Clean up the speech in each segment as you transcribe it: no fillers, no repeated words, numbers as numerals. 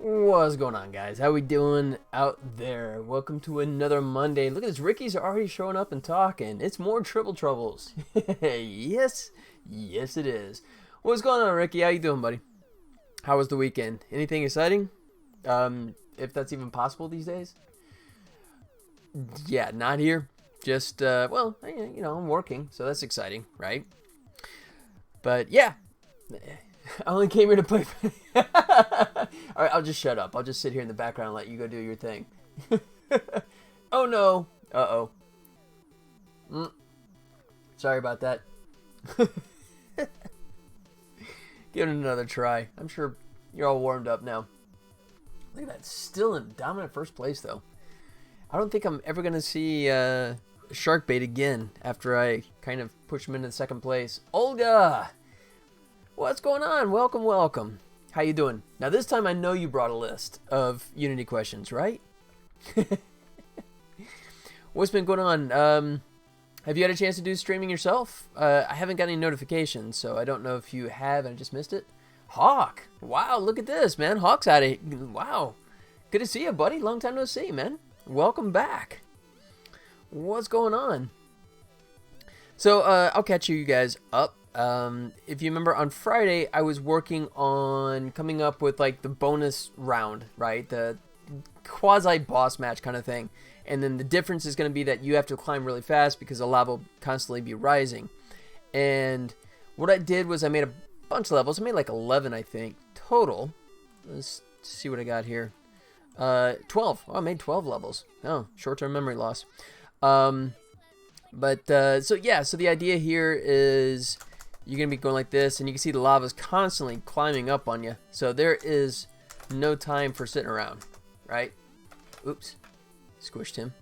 What's going on, guys? How we doing out there? Welcome to another Monday. Look at this, Ricky's already showing up and talking. It's more Tribble Troubles. Yes it is. What's going on, Ricky? How you doing, buddy? How was the weekend? Anything exciting? If that's even possible these days? Yeah, not here. Just, well, you know, I'm working, so that's exciting, right? But, yeah. I only came here to play. Alright, I'll just shut up. I'll just sit here in the background and let you go do your thing. Oh no. Uh-oh. Sorry about that. Give it another try. I'm sure you're all warmed up now. Look at that. Still in dominant first place, though. I don't think I'm ever going to see shark bait again after I kind of push him into second place. Olga! What's going on? Welcome, welcome. How you doing? Now this time I know you brought a list of Unity questions, right? What's been going on? Have you had a chance to do streaming yourself? I haven't got any notifications, so I don't know if you have and I just missed it. Hawk! Wow, look at this, man. Hawk's at it. Wow. Good to see you, buddy. Long time no see, man. Welcome back. What's going on? So, I'll catch you guys up. If you remember, on Friday, I was working on coming up with, like, the bonus round, right? The quasi-boss match kind of thing. And then the difference is going to be that you have to climb really fast because the lava will constantly be rising. And what I did was I made a bunch of levels. I made, like, 11, I think, total. Let's see what I got here. 12. Oh, I made 12 levels. Oh, short-term memory loss. So yeah, so the idea here is you're going to be going like this, and you can see the lava's constantly climbing up on you. So there is no time for sitting around, right? Oops. Squished him.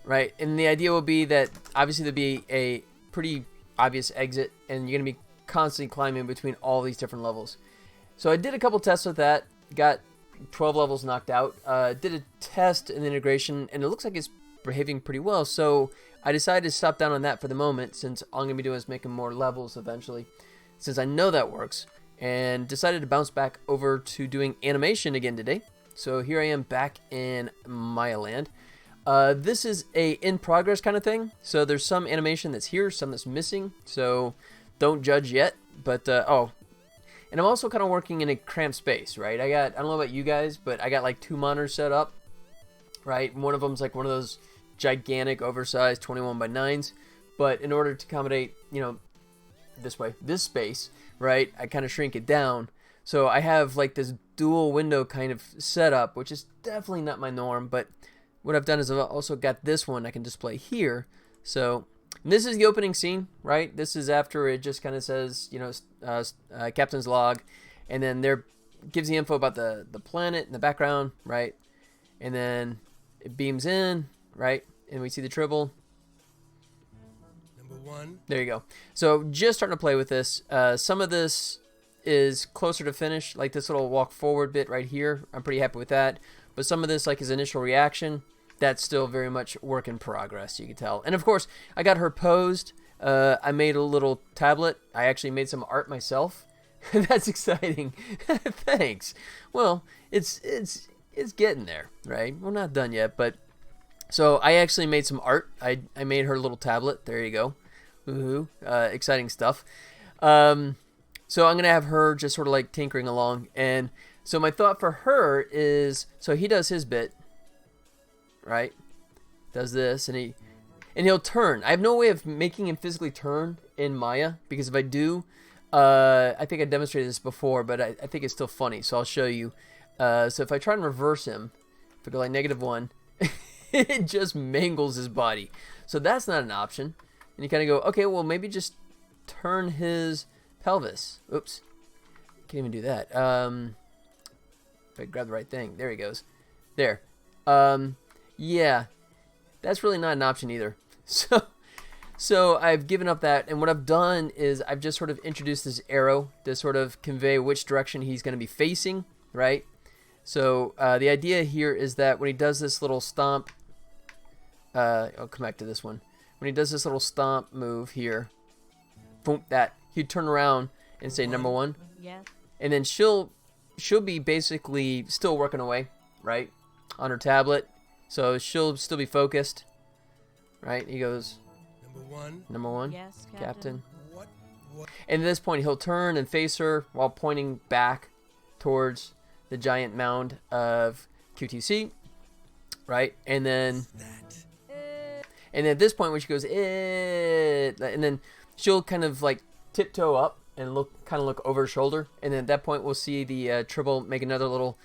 Right, and the idea will be that obviously there'll be a pretty obvious exit, and you're going to be constantly climbing between all these different levels. So I did a couple tests with that, got 12 levels knocked out, did a test and integration, and it looks like it's behaving pretty well. So I decided to stop down on that for the moment, since all I'm going to be doing is making more levels eventually, since I know that works, and decided to bounce back over to doing animation again today. So here I am back in Maya Land. This is a in-progress kind of thing, so there's some animation that's here, some that's missing, so don't judge yet. But, oh, and I'm also kind of working in a cramped space, right? I don't know about you guys, but I got like 2 monitors set up, right? One of them's like one of those gigantic, oversized 21 by 9s, but in order to accommodate, you know, this space, right, I kind of shrink it down. So I have like this dual window kind of setup, which is definitely not my norm, but what I've done is I've also got this one I can display here. So this is the opening scene, right? This is after it just kind of says, you know, captain's log, and then there gives the info about the planet in the background, right? And then it beams in, right? And we see the Tribble. Number 1. There you go. So just starting to play with this. Some of this is closer to finish, like this little walk forward bit right here. I'm pretty happy with that. But some of this, like his initial reaction, that's still very much work in progress, you can tell. And of course, I got her posed. I made a little tablet. I actually made some art myself. That's exciting. Thanks. Well, it's getting there, right? We're not done yet, but so I actually made some art. I made her a little tablet. There you go. Woohoo! Exciting stuff. So I'm gonna have her just sort of like tinkering along, and so my thought for her is, so he does his bit, right? Does this, and he'll turn. I have no way of making him physically turn in Maya, because if I do, I think I demonstrated this before, but I think it's still funny, so I'll show you. So if I try and reverse him, if I go like -1, it just mangles his body. So that's not an option. And you kind of go, okay, well, maybe just turn his pelvis. Oops. Can't even do that. If I grab the right thing. There he goes. There. Yeah. That's really not an option either. So I've given up that, and what I've done is I've just sort of introduced this arrow to sort of convey which direction he's going to be facing, right? So the idea here is that when he does this little stomp, I'll come back to this one. When he does this little stomp move here, boom, that he'd turn around and say #1, Yes. and then she'll be basically still working away, right, on her tablet. So she'll still be focused, right? He goes #1, Yes, Captain. What? And at this point, he'll turn and face her while pointing back towards the giant mound of QTC, right? And then at this point, when she goes, and then she'll kind of like tiptoe up and kind of look over her shoulder. And then at that point, we'll see the Tribble make another little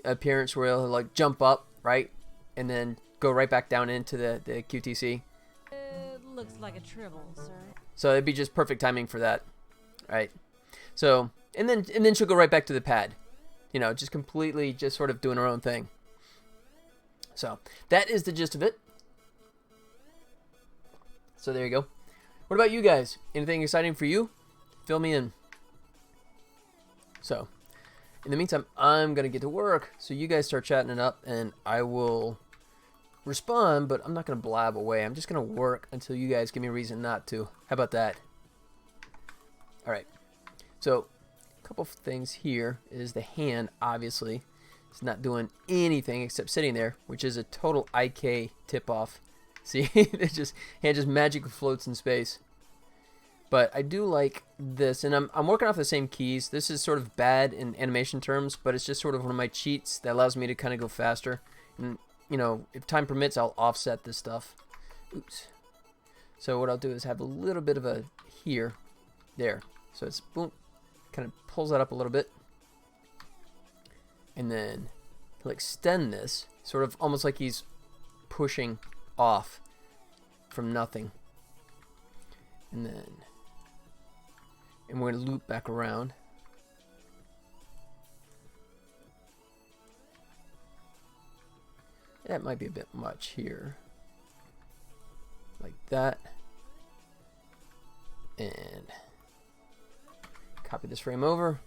appearance where he'll like jump up, right? And then go right back down into the QTC. Looks like a Tribble, sir. So it'd be just perfect timing for that, right? So, and then she'll go right back to the pad. You know, just completely just sort of doing her own thing. So, that is the gist of it. So there you go. What about you guys? Anything exciting for you? Fill me in. So, in the meantime, I'm going to get to work. So you guys start chatting it up, and I will respond, but I'm not going to blab away. I'm just going to work until you guys give me a reason not to. How about that? All right. So, a couple of things here is the hand, obviously. It's not doing anything except sitting there, which is a total IK tip-off. See, it just hand just magically floats in space. But I do like this, and I'm working off the same keys. This is sort of bad in animation terms, but it's just sort of one of my cheats that allows me to kind of go faster. And you know, if time permits, I'll offset this stuff. Oops. So what I'll do is have a little bit of a here, there. So it's boom, kind of pulls that up a little bit, and then he'll extend this, sort of almost like he's pushing off from nothing, and we're going to loop back around. That might be a bit much here, like that, and copy this frame over.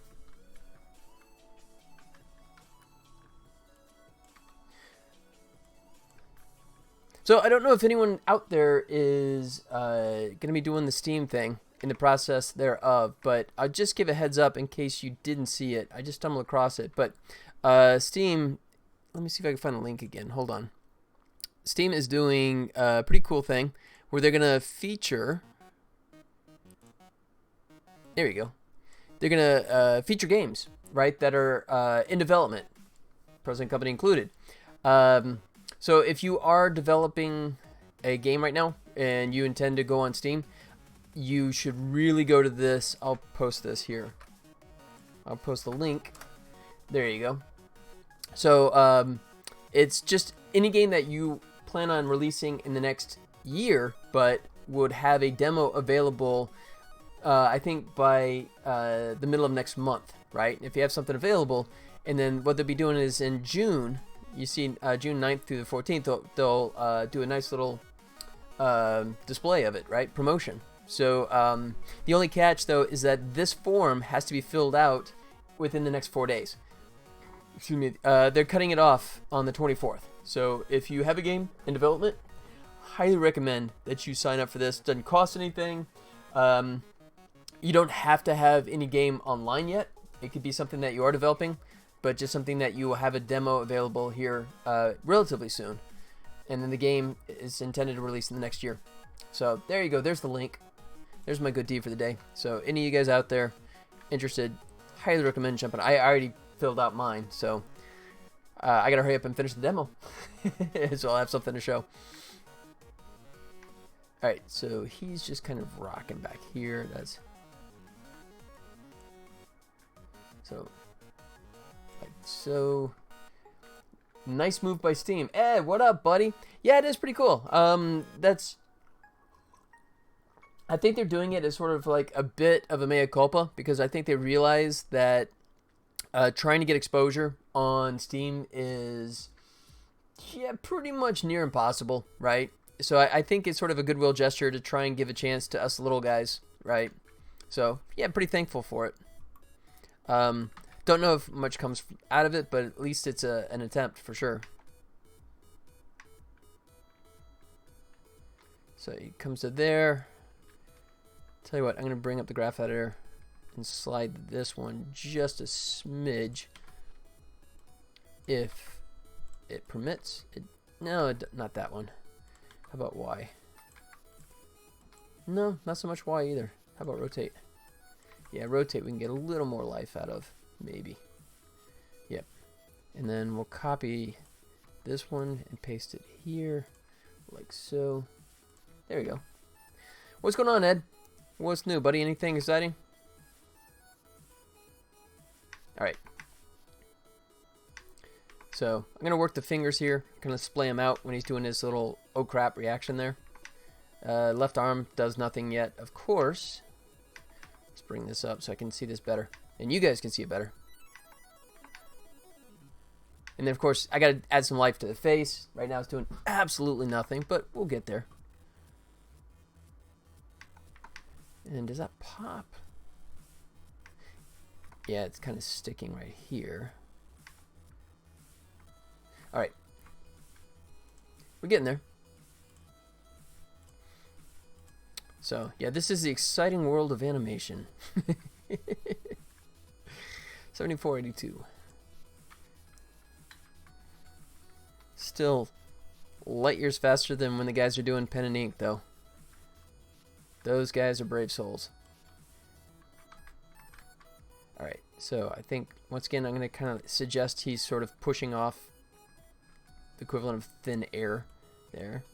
So I don't know if anyone out there is going to be doing the Steam thing in the process thereof, but I'll just give a heads up in case you didn't see it. I just stumbled across it, but Steam, let me see if I can find the link again. Hold on. Steam is doing a pretty cool thing where they're going to feature, there you go, they're going to feature games, right, that are in development, present company included. So if you are developing a game right now and you intend to go on Steam, you should really go to this. I'll post this here. I'll post the link. There you go. So it's just any game that you plan on releasing in the next year, but would have a demo available, I think, by the middle of next month, right? If you have something available, and then what they'll be doing is in June, you see June 9th through the 14th, they'll do a nice little display of it, right? Promotion. So the only catch, though, is that this form has to be filled out within the next 4 days. Excuse me. They're cutting it off on the 24th. So if you have a game in development, highly recommend that you sign up for this. It doesn't cost anything. You You don't have to have any game online yet. It could be something that you are developing, but just something that you will have a demo available here relatively soon. And then the game is intended to release in the next year. So there you go. There's the link. There's my good deed for the day. So any of you guys out there interested, highly recommend jumping. I already filled out mine, so I gotta hurry up and finish the demo. So I'll have something to show. Alright, so he's just kind of rocking back here. That's so like so. Nice move by Steam. Ed, what up, buddy? Yeah, it is pretty cool. I think they're doing it as sort of like a bit of a mea culpa, because I think they realize that trying to get exposure on Steam is pretty much near impossible, right? So I think it's sort of a goodwill gesture to try and give a chance to us little guys, right? So yeah, pretty thankful for it. Don't know if much comes out of it, but at least it's an attempt for sure. So he comes to there. Tell you what, I'm going to bring up the graph editor and slide this one just a smidge, if it permits. No, not that one. How about Y? No, not so much Y either. How about rotate? Yeah, rotate we can get a little more life out of. Maybe. Yep. And then we'll copy this one and paste it here, like so. There we go. What's going on, Ed? What's new, buddy? Anything exciting? Alright. So, I'm going to work the fingers here. Going to splay him out when he's doing his little oh crap reaction there. Left arm does nothing yet, of course. Let's bring this up so I can see this better. And you guys can see it better. And then, of course, I got to add some life to the face. Right now it's doing absolutely nothing, but we'll get there. And does that pop? Yeah, it's kind of sticking right here. All right. We're getting there. So, yeah, this is the exciting world of animation. 7482. Still light years faster than when the guys are doing pen and ink, though. Those guys are brave souls. Alright, so I think, once again, I'm going to kind of suggest he's sort of pushing off the equivalent of thin air there.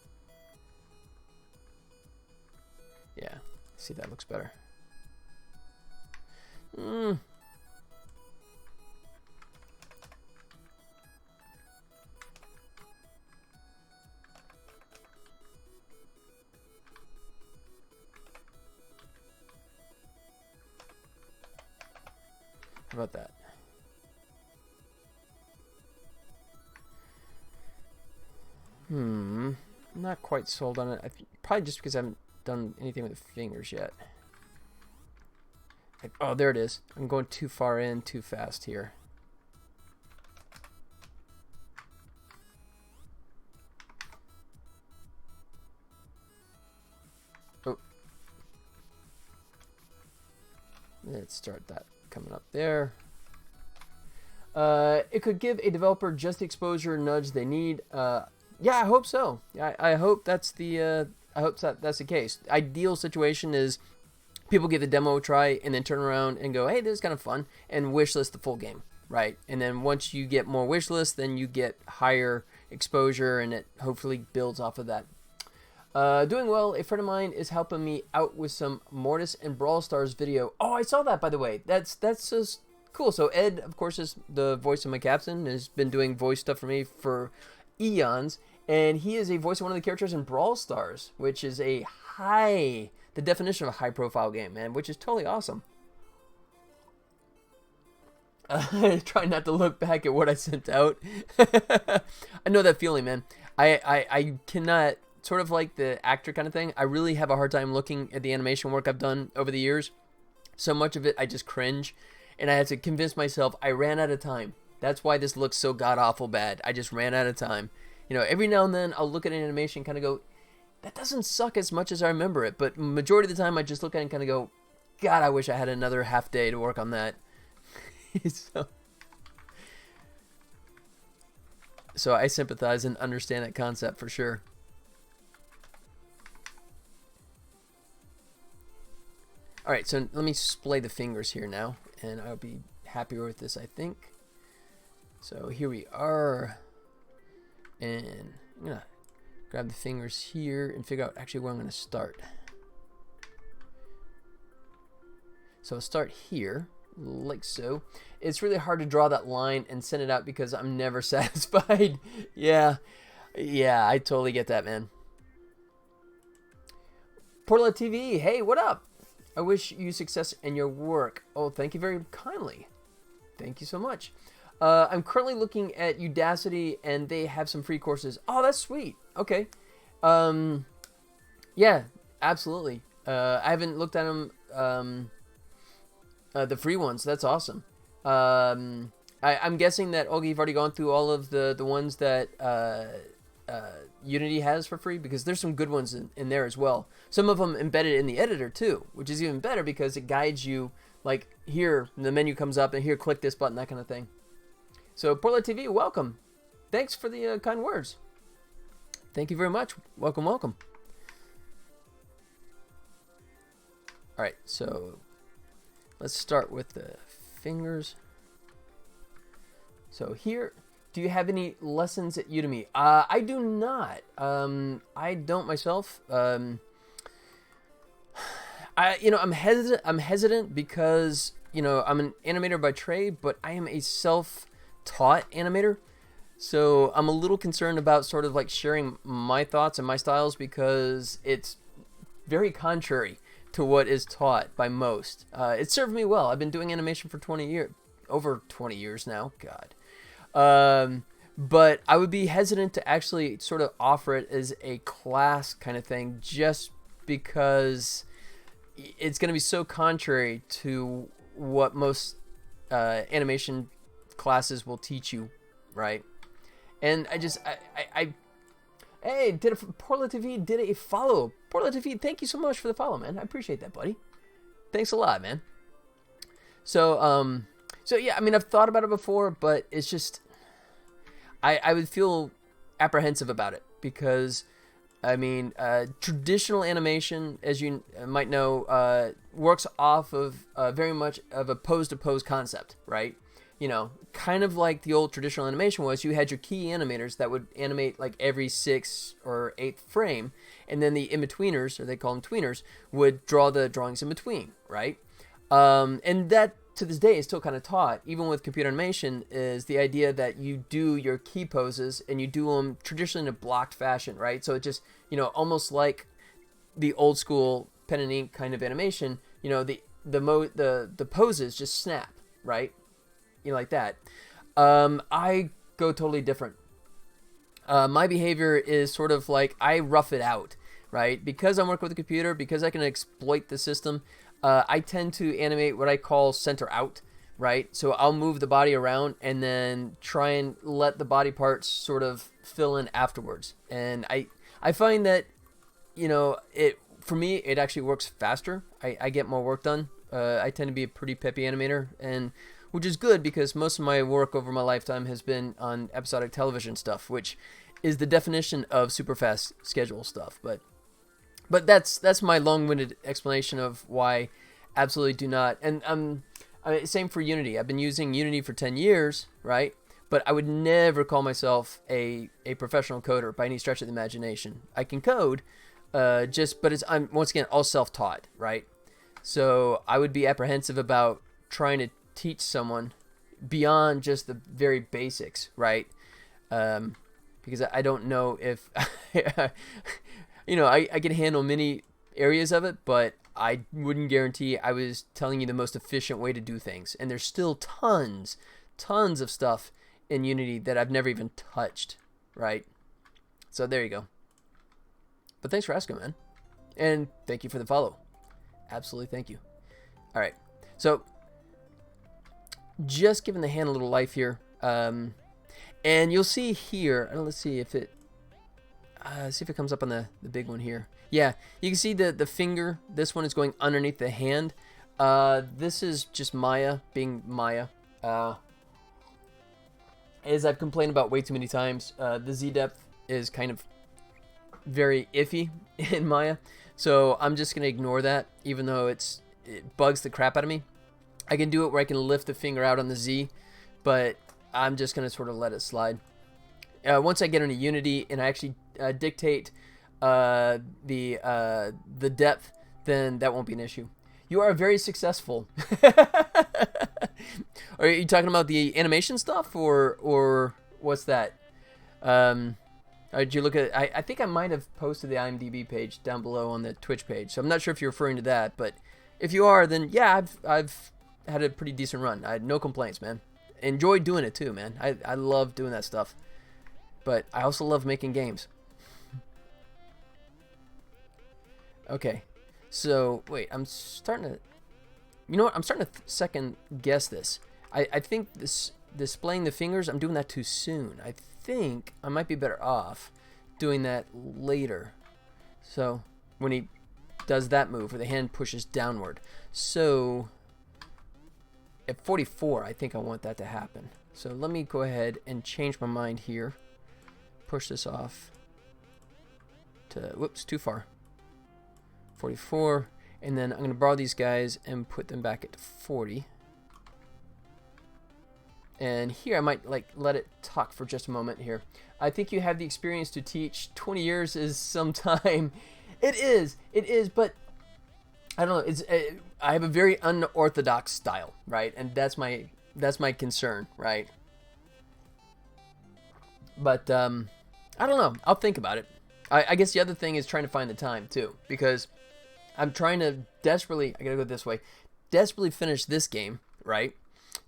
Yeah, see, that looks better. How about that? I'm not quite sold on it. Probably just because I haven't done anything with the fingers yet. Oh, there it is. I'm going too far in too fast here. Oh. Let's start that coming up there. It could give a developer just the exposure nudge they need. Yeah, I hope so. I hope that's the that's the case. Ideal situation is people give the demo a try and then turn around and go, hey, this is kind of fun, and wishlist the full game, right? And then once you get more wishlist, then you get higher exposure, and it hopefully builds off of that. Doing well. A friend of mine is helping me out with some Mortis and Brawl Stars video. Oh, I saw that, by the way. That's just cool. So Ed, of course, is the voice of my captain, has been doing voice stuff for me for eons, and he is a voice of one of the characters in Brawl Stars, which is the definition of a high-profile game, man, which is totally awesome. Try not to look back at what I sent out. I know that feeling, man. I cannot, sort of like the actor kind of thing, I really have a hard time looking at the animation work I've done over the years. So much of it, I just cringe, and I had to convince myself I ran out of time. That's why this looks so god-awful bad. I just ran out of time. You know, every now and then, I'll look at an animation and kind of go, that doesn't suck as much as I remember it. But majority of the time, I just look at it and kind of go, God, I wish I had another half day to work on that. So I sympathize and understand that concept for sure. All right, so let me splay the fingers here now, and I'll be happier with this, I think. So here we are, and I'm gonna grab the fingers here and figure out actually where I'm gonna start. So I'll start here, like so. It's really hard to draw that line and send it out because I'm never satisfied. Yeah, I totally get that, man. Portala TV, hey, what up? I wish you success in your work. Oh, thank you very kindly. Thank you so much. I'm currently looking at Udacity, and they have some free courses. Oh, that's sweet. Okay. Yeah, absolutely. I haven't looked at them, the free ones. That's awesome. I'm guessing that, Olga, you've already gone through all of the ones that Unity has for free, because there's some good ones in there as well. Some of them embedded in the editor too, which is even better because it guides you, like here the menu comes up and here click this button, that kind of thing. So Portala TV, welcome. Thanks for the kind words. Thank you very much. Welcome. All right, so let's start with the fingers. So here, do you have any lessons at Udemy? I do not. I don't myself. I'm hesitant because, I'm an animator by trade, but I am a self-taught animator. So I'm a little concerned about sort of like sharing my thoughts and my styles because it's very contrary to what is taught by most. It served me well. I've been doing animation for 20 years, over 20 years now. God. But I would be hesitant to actually sort of offer it as a class kind of thing, just because it's going to be so contrary to what most animation classes will teach you, right? And hey, Portala TV did a follow. Portala TV, thank you so much for the follow, man. I appreciate that, buddy. Thanks a lot, man. So yeah, I mean, I've thought about it before, but it's just, I would feel apprehensive about it because, I mean, traditional animation, as you might know, works off of very much of a pose-to-pose concept, right? Kind of like the old traditional animation was, you had your key animators that would animate like every 6th or 8th frame, and then the in-betweeners, or they call them tweeners, would draw the drawings in between, right? And that, to this day, is still kind of taught, even with computer animation, is the idea that you do your key poses and you do them traditionally in a blocked fashion, right? So it just, almost like the old school pen and ink kind of animation, the poses just snap, right? Like that. I go totally different. My behavior is sort of like I rough it out, right? Because I'm working with a computer, because I can exploit the system, I tend to animate what I call center out, right? So I'll move the body around and then try and let the body parts sort of fill in afterwards. And I find that, for me, it actually works faster. I get more work done. I tend to be a pretty peppy animator, and which is good because most of my work over my lifetime has been on episodic television stuff, which is the definition of super fast schedule stuff. But that's my long-winded explanation of why absolutely do not. And same for Unity. I've been using Unity for 10 years, right? But I would never call myself a professional coder by any stretch of the imagination. I can code, but I'm once again all self-taught, right? So I would be apprehensive about trying to teach someone beyond just the very basics, right? Because I don't know if I can handle many areas of it, but I wouldn't guarantee I was telling you the most efficient way to do things. And there's still tons of stuff in Unity that I've never even touched, right? So there you go. But thanks for asking, man. And thank you for the follow. Absolutely, thank you. All right, so just giving the hand a little life here. And you'll see here, let's see if it comes up on the big one here. Yeah, you can see the finger. This one is going underneath the hand. This is just Maya being Maya. As I've complained about way too many times, the Z depth is kind of very iffy in Maya, so I'm just gonna ignore that, even though it bugs the crap out of me. I can do it where I can lift the finger out on the Z, but I'm just gonna sort of let it slide. Once I get into Unity and I actually dictate the depth, then that won't be an issue. You are very successful. Are you talking about the animation stuff, or what's that? Did you look at? I think I might have posted the IMDb page down below on the Twitch page, so I'm not sure if you're referring to that. But if you are, then yeah, I've had a pretty decent run. I had no complaints, man. Enjoyed doing it too, man. I love doing that stuff. But I also love making games. Okay, so wait, I'm starting to. You know what? I'm starting to second guess this. I think this displaying the fingers, I'm doing that too soon. I think I might be better off doing that later. So when he does that move where the hand pushes downward. So at 44, I think I want that to happen. So let me go ahead and change my mind here. Push this off to, whoops, too far. 44. And then I'm going to borrow these guys and put them back at 40. And here I might like let it talk for just a moment here. I think you have the experience to teach. 20 years is some time. It is, but I don't know. I have a very unorthodox style, right? And that's my concern, right? But I don't know. I'll think about it. I guess the other thing is trying to find the time too, because I'm trying to desperately, I gotta go this way, desperately finish this game, right?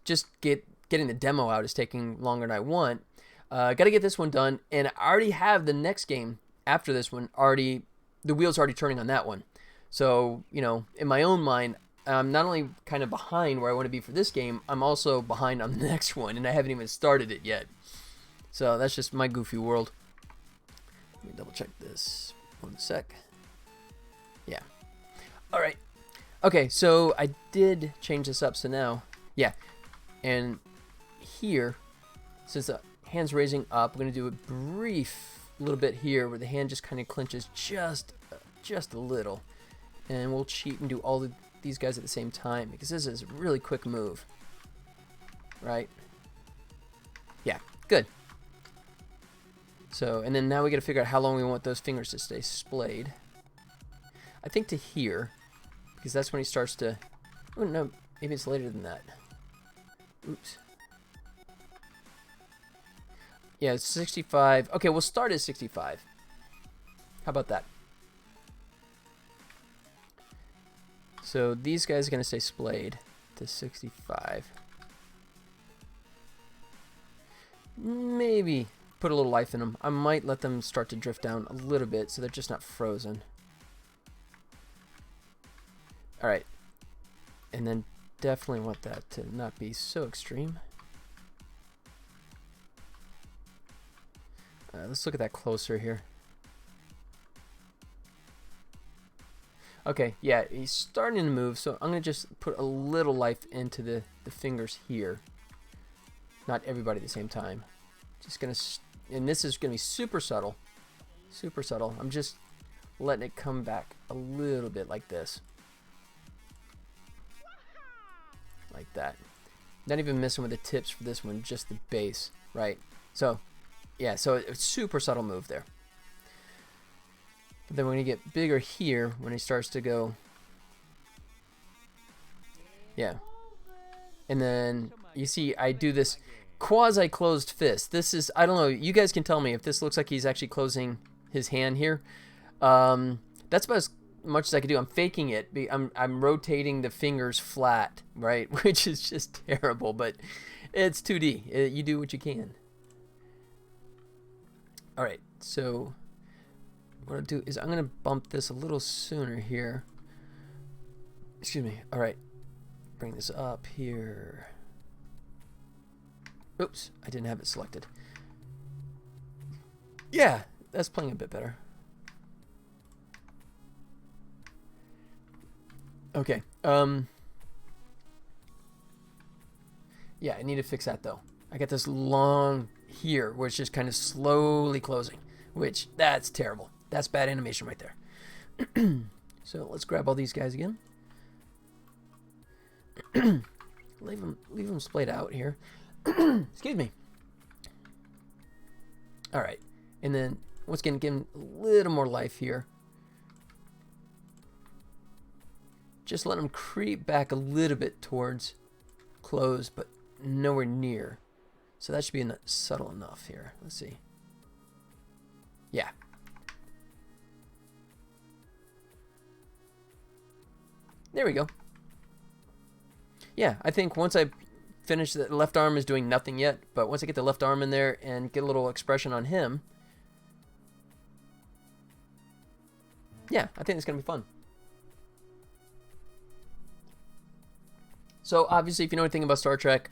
Just getting the demo out is taking longer than I want. Gotta get this one done, and I already have the next game after this one already, the wheel's already turning on that one. So, you know, in my own mind, I'm not only kind of behind where I want to be for this game, I'm also behind on the next one, and I haven't even started it yet. So that's just my goofy world. Let me double check this. 1 sec. Yeah. Alright. Okay, so I did change this up, so now, yeah. And here, since the hand's raising up, we're going to do a brief little bit here where the hand just kind of clenches just a little. And we'll cheat and do all these guys at the same time, because this is a really quick move. Right? Yeah, good. So, and then now we got to figure out how long we want those fingers to stay splayed. I think to here, because that's when he starts to, oh no, maybe it's later than that. Oops. Yeah, it's 65. Okay, we'll start at 65. How about that? So these guys are going to stay splayed to 65. Maybe put a little life in them. I might let them start to drift down a little bit so they're just not frozen. Alright. And then definitely want that to not be so extreme. Let's look at that closer here. Okay, yeah, he's starting to move, so I'm going to just put a little life into the fingers here. Not everybody at the same time. Just going to, and this is going to be super subtle. Super subtle. I'm just letting it come back a little bit like this. Like that. Not even messing with the tips for this one, just the base, right? So, yeah, so it's a super subtle move there. But then we're going to get bigger here when he starts to go. Yeah. And then you see I do this quasi-closed fist. This is, I don't know, you guys can tell me if this looks like he's actually closing his hand here. That's about as much as I can do. I'm faking it. I'm rotating the fingers flat, right? Which is just terrible, but it's 2D. You do what you can. Alright, so what I'll do is I'm going to bump this a little sooner here. Excuse me. Alright, bring this up here. Oops, I didn't have it selected. Yeah, that's playing a bit better. Okay, Yeah, I need to fix that though. I got this long here where it's just kind of slowly closing, which that's terrible. That's bad animation right there. So let's grab all these guys again. leave them splayed out here. Excuse me. All right, and then once again, give them a little more life here. Just let them creep back a little bit towards close, but nowhere near. So that should be subtle enough here. Let's see. Yeah. There we go. Yeah, I think once I finish, the left arm is doing nothing yet, but once I get the left arm in there and get a little expression on him, yeah, I think it's going to be fun. So obviously, if you know anything about Star Trek,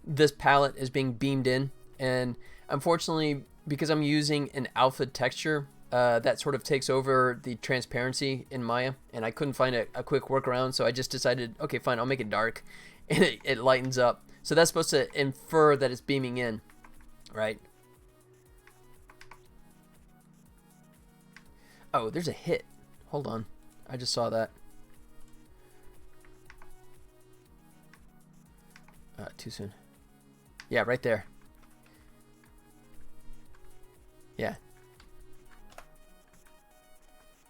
this palette is being beamed in, and unfortunately, because I'm using an alpha texture, that sort of takes over the transparency in Maya, and I couldn't find a quick workaround, so I just decided, okay, fine, I'll make it dark, and it lightens up. So that's supposed to infer that it's beaming in, right? Oh, there's a hit. Hold on. I just saw that. Too soon. Yeah, right there. Yeah.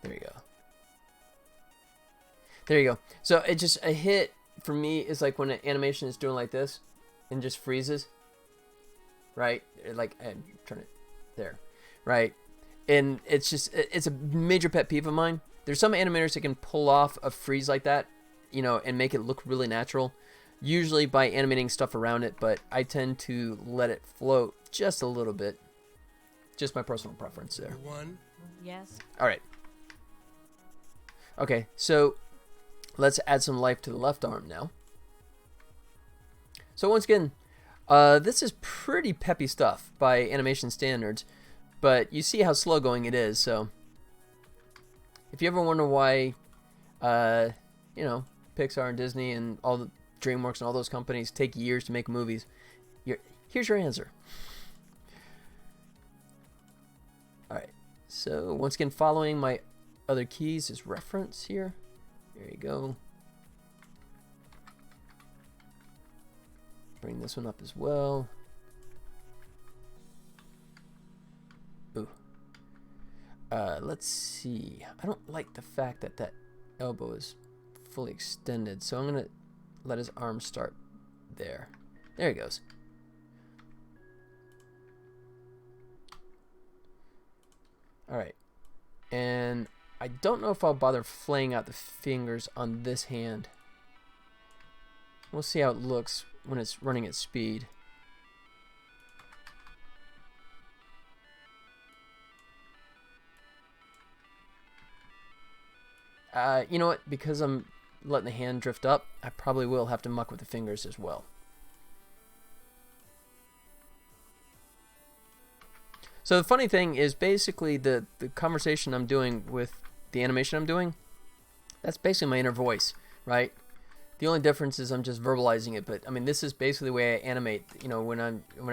There you go. There you go. So it just, a hit for me is like when an animation is doing like this and just freezes. Right? Like, and turn it there. Right? And it's just, it's a major pet peeve of mine. There's some animators that can pull off a freeze like that, you know, and make it look really natural. Usually by animating stuff around it, but I tend to let it float just a little bit. Just my personal preference there. One. Yes. All right. Okay, so let's add some life to the left arm now. So once again, this is pretty peppy stuff by animation standards, but you see how slow going it is. So if you ever wonder why, you know, Pixar and Disney and all the DreamWorks and all those companies take years to make movies, here's your answer. All right, so once again, following my other keys is reference here. There you go. Bring this one up as well. Ooh. Let's see. I don't like the fact that that elbow is fully extended, so I'm gonna let his arm start there. There he goes. All right, and I don't know if I'll bother flaying out the fingers on this hand. We'll see how it looks when it's running at speed. You know what? Because I'm letting the hand drift up, I probably will have to muck with the fingers as well. So the funny thing is basically the conversation I'm doing with the animation I'm doing, that's basically my inner voice, right? The only difference is I'm just verbalizing it, but I mean, this is basically the way I animate. You know, when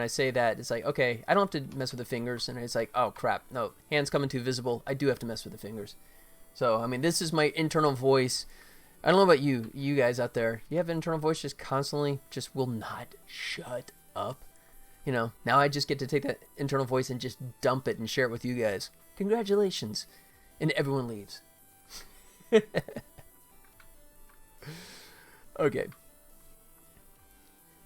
I say that, it's like, okay, I don't have to mess with the fingers, and it's like, oh crap, no, hands coming too visible, I do have to mess with the fingers. So I mean, this is my internal voice. I don't know about you guys out there. You have an internal voice just constantly just will not shut up. You know, now I just get to take that internal voice and just dump it and share it with you guys. Congratulations. And everyone leaves. Okay.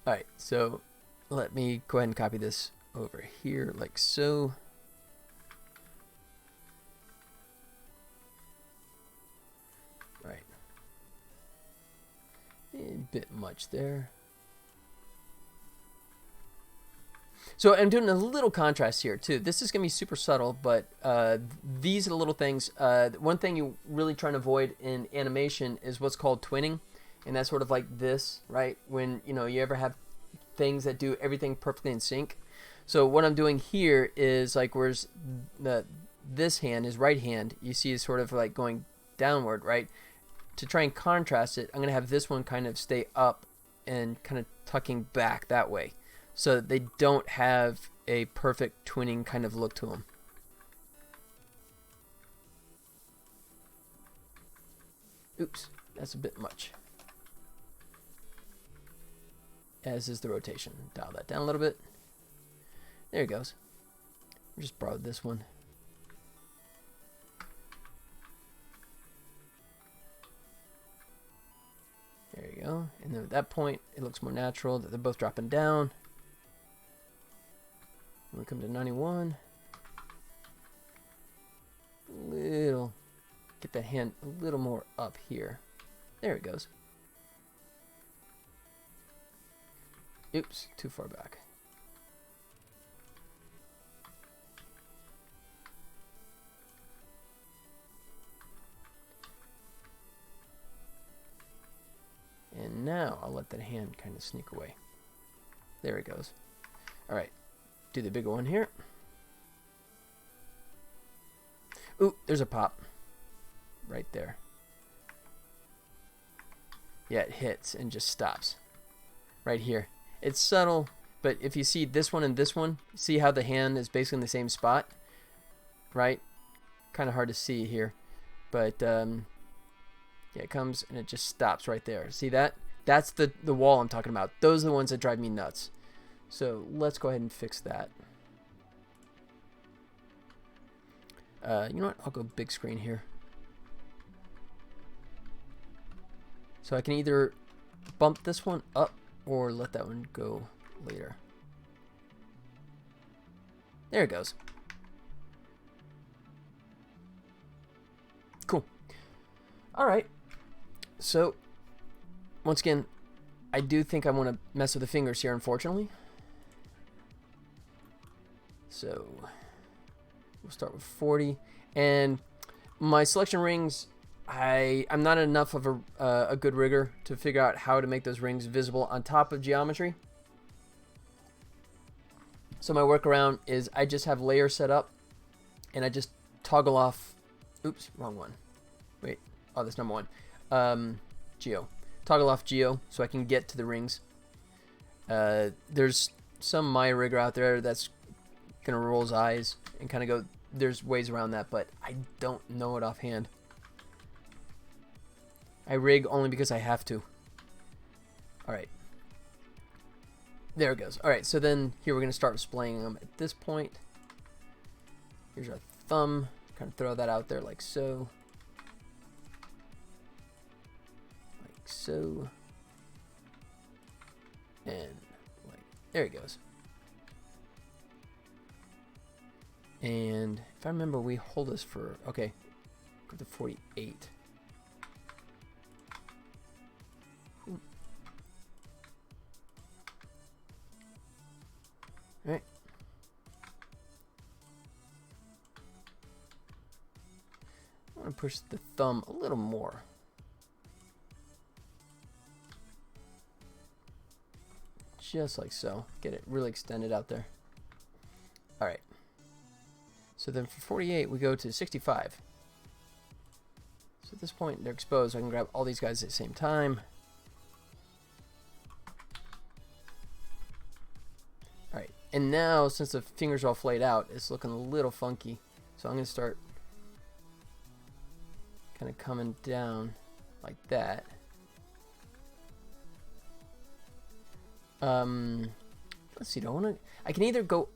Alright, so let me go ahead and copy this over here like so. Right. A bit much there. So I'm doing a little contrast here too. This is going to be super subtle, but these are the little things. One thing you really try to avoid in animation is what's called twinning, and that's sort of like this, right? When you ever have things that do everything perfectly in sync. So what I'm doing here is like where's this hand, his right hand, you see is sort of like going downward, right? To try and contrast it, I'm going to have this one kind of stay up and kind of tucking back that way, so that they don't have a perfect twinning kind of look to them. Oops, that's a bit much. As is the rotation. Dial that down a little bit. There it goes. Just borrowed this one. There you go. And then at that point, it looks more natural that they're both dropping down. When we come to 91, get the hand a little more up here. There it goes. Oops, too far back. And now I'll let that hand kind of sneak away. There it goes. All right, do the bigger one here. Ooh, there's a pop right there. Yeah, it hits and just stops right here. It's subtle, but if you see this one and this one, see how the hand is basically in the same spot, right? Kind of hard to see here, but yeah, it comes and it just stops right there. See that? That's the wall I'm talking about. Those are the ones that drive me nuts. So let's go ahead and fix that. You know what? I'll go big screen here. So I can either bump this one up or let that one go later. There it goes. Cool. All right. So once again, I do think I want to mess with the fingers here, unfortunately. So we'll start with 40. And my selection rings, I'm not enough of a good rigger to figure out how to make those rings visible on top of geometry. So my workaround is I just have layers set up and I just toggle off. Oops, wrong one. Wait, oh, that's number one. Geo. Toggle off Geo so I can get to the rings. There's some Maya rigger out there that's gonna roll his eyes and kind of go, there's ways around that, but I don't know it offhand. I rig only because I have to. Alright. There it goes. Alright, so then here we're going to start displaying them at this point. Here's our thumb. Kind of throw that out there like so. Like so. And like, there it goes. And if I remember, we hold this for, okay, go to 48. Alright. I want to push the thumb a little more. Just like so. Get it really extended out there. Alright. So then for 48, we go to 65. So at this point, they're exposed. So I can grab all these guys at the same time. Alright, and now since the fingers are all flayed out, it's looking a little funky. So I'm going to start kind of coming down like that. Let's see, I can either go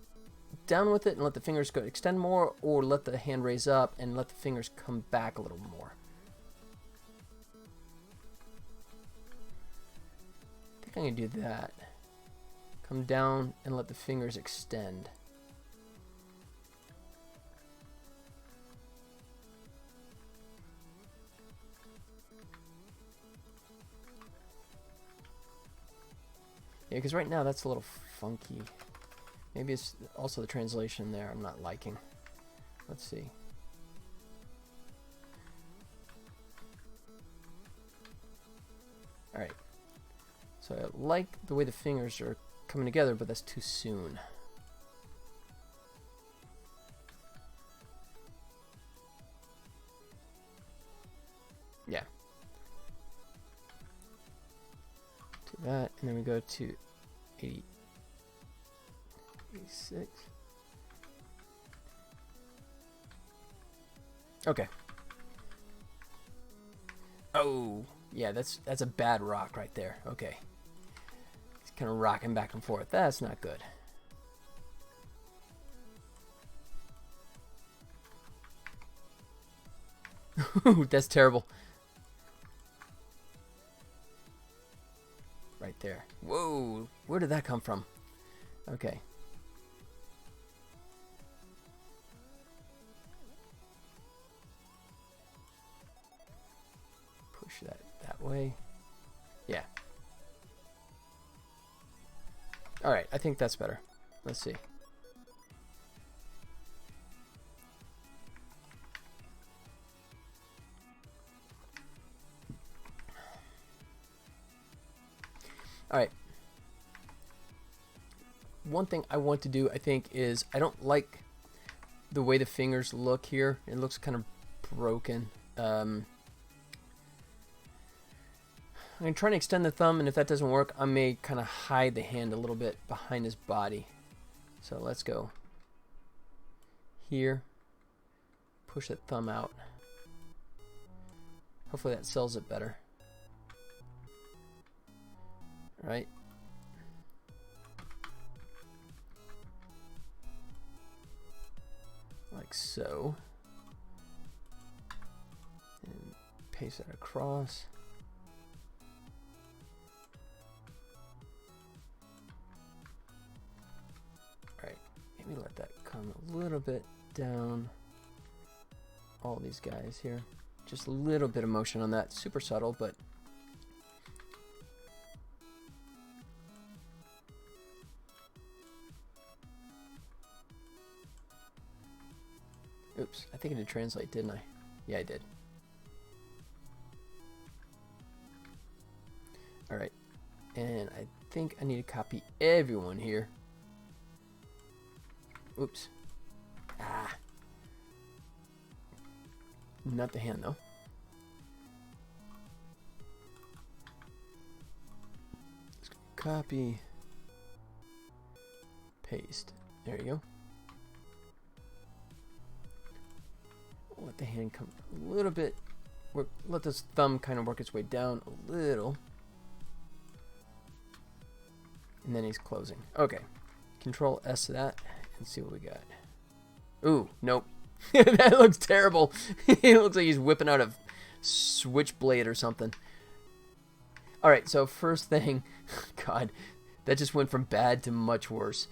down with it and let the fingers go extend more, or let the hand raise up and let the fingers come back a little more. I think I'm going to do that. Come down and let the fingers extend. Yeah, because right now that's a little funky. Maybe it's also the translation there I'm not liking. Let's see. Alright. So I like the way the fingers are coming together, but that's too soon. Yeah. To that, and then we go to 80, 86. Okay. Oh, yeah, that's a bad rock right there. Okay. It's kind of rocking back and forth. That's not good. That's terrible. Right there. Whoa, where did that come from? Okay. Push that way. Yeah. Alright, I think that's better. Let's see. Alright. One thing I want to do, I think, is I don't like the way the fingers look here. It looks kind of broken. I'm going to try to extend the thumb, and if that doesn't work, I may kind of hide the hand a little bit behind his body. So let's go here. Push that thumb out. Hopefully that sells it better. Right? Like so. And paste that across. Alright, maybe let that come a little bit down all these guys here. Just a little bit of motion on that. Super subtle, but oops, I think I did translate, didn't I? Yeah, I did. Alright, and I think I need to copy everyone here. Oops. Ah. Not the hand, though. Let's copy. Paste. There you go. Let the hand come a little bit. Let this thumb kind of work its way down a little. And then he's closing. Okay. Control S that and see what we got. Ooh, nope. That looks terrible. It looks like he's whipping out a switchblade or something. Alright, so first thing. God, that just went from bad to much worse.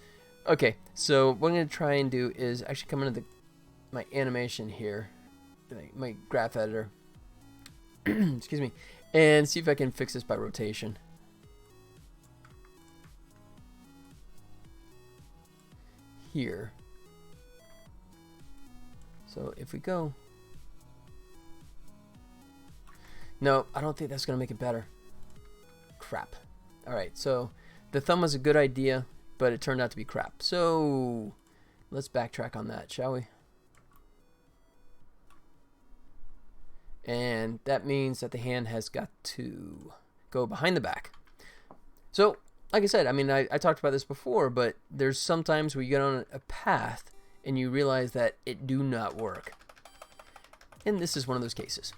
Okay, so what I'm going to try and do is actually come into my animation here. My graph editor. Excuse me. And see if I can fix this by rotation. Here. So if we go, no, I don't think that's gonna make it better. Crap. Alright, so the thumb was a good idea, but it turned out to be crap. So let's backtrack on that, shall we? And that means that the hand has got to go behind the back. So like I said, I mean, I talked about this before, but there's sometimes where you get on a path and you realize that it do not work. And this is one of those cases.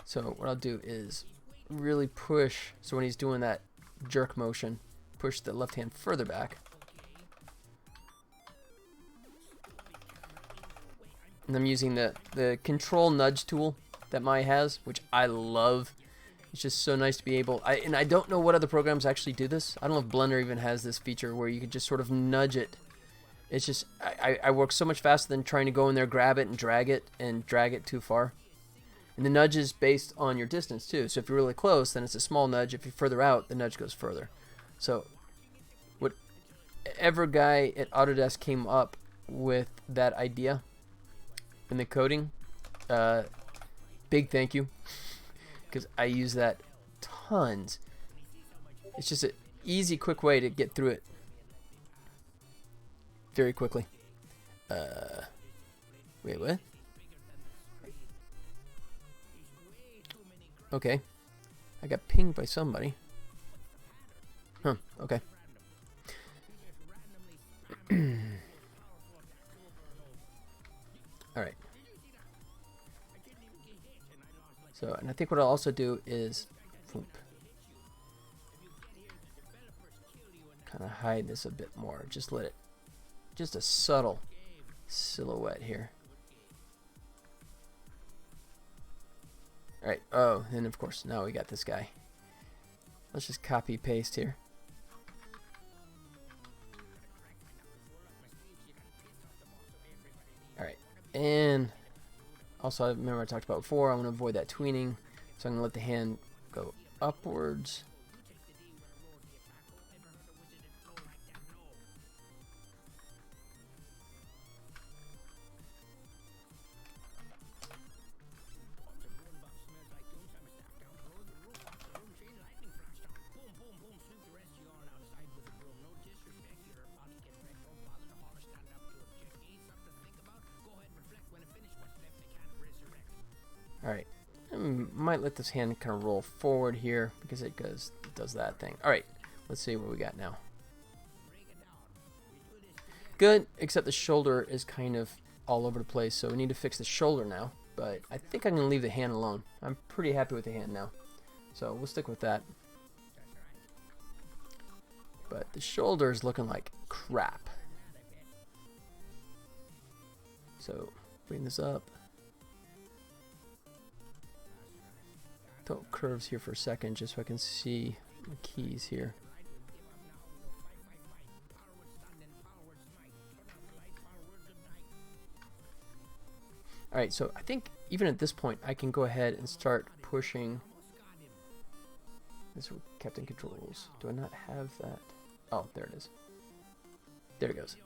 So what I'll do is really push, so when he's doing that jerk motion, push the left hand further back. And I'm using the control nudge tool that Mai has, which I love. It's just so nice to be able, and I don't know what other programs actually do this. I don't know if Blender even has this feature where you can just sort of nudge it. It's just, I work so much faster than trying to go in there, grab it, and drag it too far. And the nudge is based on your distance too. So if you're really close, then it's a small nudge. If you're further out, the nudge goes further. So whatever guy at Autodesk came up with that idea in the coding, big thank you. Because I use that tons. It's just an easy, quick way to get through it very quickly. Wait, what? Okay. I got pinged by somebody. Huh, okay. Alright. So, and I think what I'll also do is kind of hide this a bit more. Just let it, just a subtle silhouette here. Alright, oh, and of course, now we got this guy. Let's just copy paste here. Alright, and also, I remember I talked about before, I want to avoid that tweening, so I'm going to let the hand go upwards. Alright, I might let this hand kind of roll forward here because it does that thing. Alright, let's see what we got now. Good, except the shoulder is kind of all over the place, so we need to fix the shoulder now. But I think I'm going to leave the hand alone. I'm pretty happy with the hand now. So we'll stick with that. But the shoulder is looking like crap. So bring this up. Throw curves here for a second just so I can see the keys here. Alright, so I think even at this point I can go ahead and start pushing this Captain Controls. Do I not have that? Oh, there it is. There it goes.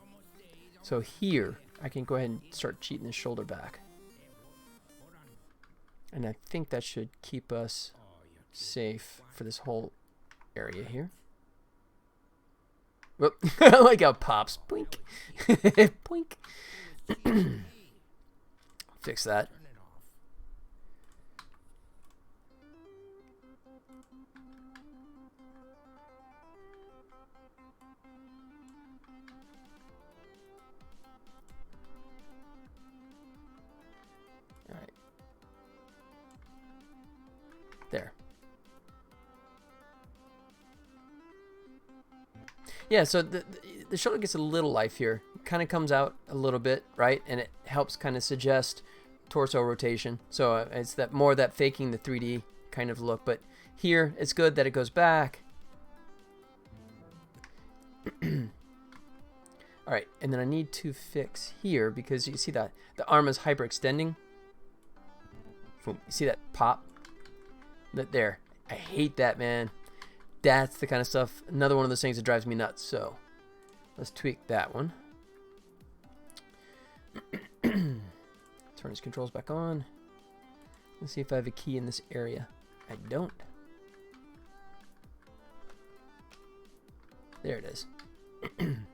So here I can go ahead and start cheating the shoulder back. And I think that should keep us safe for this whole area here. Whoop. I like how it pops. Boink. Boink. Fix that. All right. There. Yeah, so the shoulder gets a little life here. Kind of comes out a little bit, right? And it helps kind of suggest torso rotation. So it's that more that faking the 3D kind of look. But here, it's good that it goes back. All right, and then I need to fix here because you see that the arm is hyperextending. You see that pop? That there. I hate that, man. That's the kind of stuff, another one of those things that drives me nuts. So let's tweak that one. Turn his controls back on. Let's see if I have a key in this area. I don't. There it is. And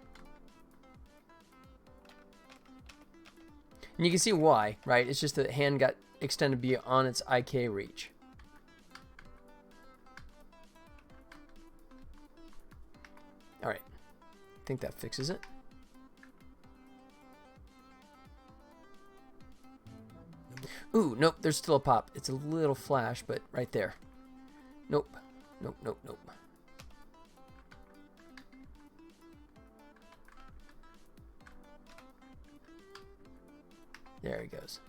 you can see why, right? It's just that the hand got extended beyond its IK reach. Alright. I think that fixes it. Ooh, nope, there's still a pop. It's a little flash, but right there. Nope. Nope, nope, nope. There he goes.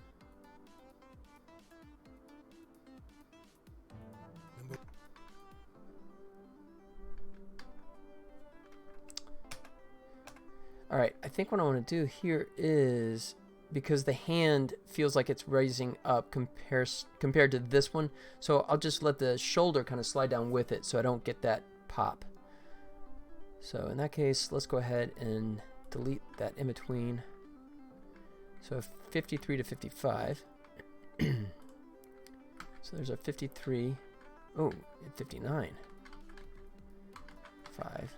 Alright, I think what I want to do here is, because the hand feels like it's raising up compared to this one, so I'll just let the shoulder kind of slide down with it so I don't get that pop. So in that case, let's go ahead and delete that in between. So 53 to 55. So there's our 53. Oh, 59. 5.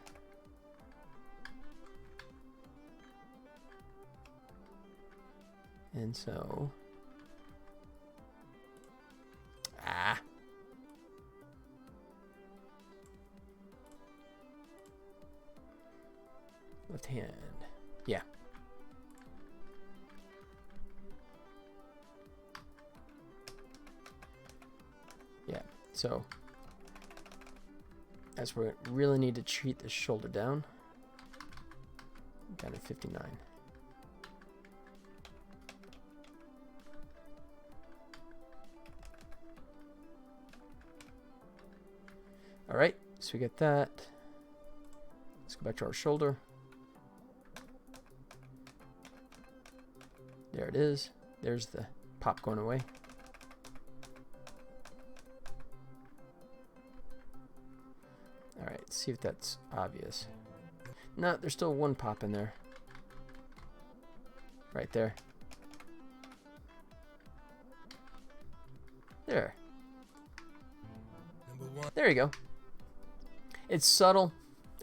And so, Yeah. Yeah, so that's where we really need to treat the shoulder down. Down to 59. All right, so we get that. Let's go back to our shoulder. There it is. There's the pop going away. All right, let's see if that's obvious. No, there's still one pop in there. Right there. There. Number 1. There you go. It's subtle,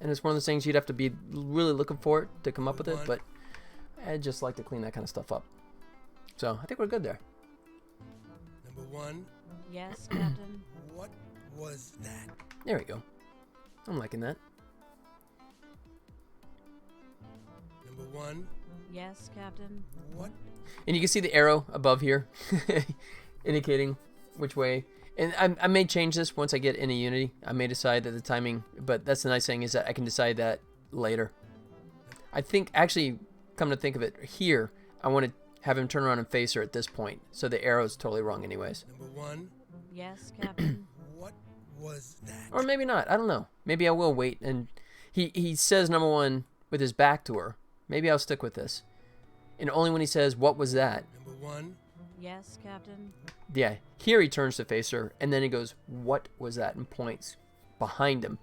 and it's one of those things you'd have to be really looking for it to come up with it, but I'd just like to clean that kind of stuff up. So I think we're good there. Number 1. Yes, Captain. What was that? There we go. I'm liking that. Number 1. Yes, Captain. What? And you can see the arrow above here indicating which way. And I may change this once I get into Unity. I may decide that the timing, but that's the nice thing is that I can decide that later. I think, actually, come to think of it, here, I want to have him turn around and face her at this point. So the arrow's totally wrong anyways. Number 1. Yes, Captain. What was that? Or maybe not. I don't know. Maybe I will wait. And he says number 1 with his back to her. Maybe I'll stick with this. And only when he says, what was that? Number 1. Yes, Captain. Yeah, here he turns to face her, and then he goes, what was that? And points behind him.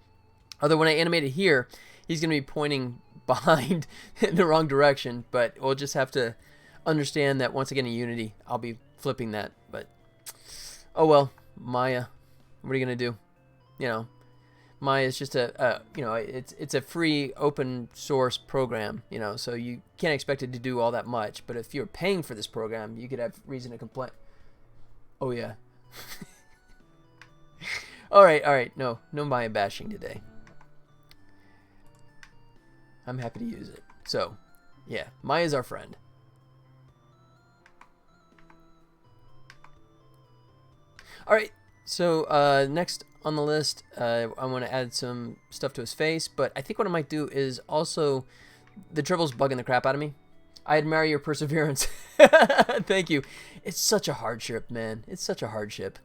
Although when I animate it here, he's going to be pointing behind in the wrong direction, but we'll just have to understand that once again in Unity, I'll be flipping that. But, oh well, Maya, what are you going to do? You know, Maya is just it's a free open source program, you know, so you can't expect it to do all that much. But if you're paying for this program, you could have reason to complain. Oh yeah. all right. No Maya bashing today. I'm happy to use it. So, yeah, Maya's our friend. All right. So next on the list, I want to add some stuff to his face, but I think what I might do is also, the Tribble's bugging the crap out of me. I admire your perseverance. Thank you. It's such a hardship, man. It's such a hardship.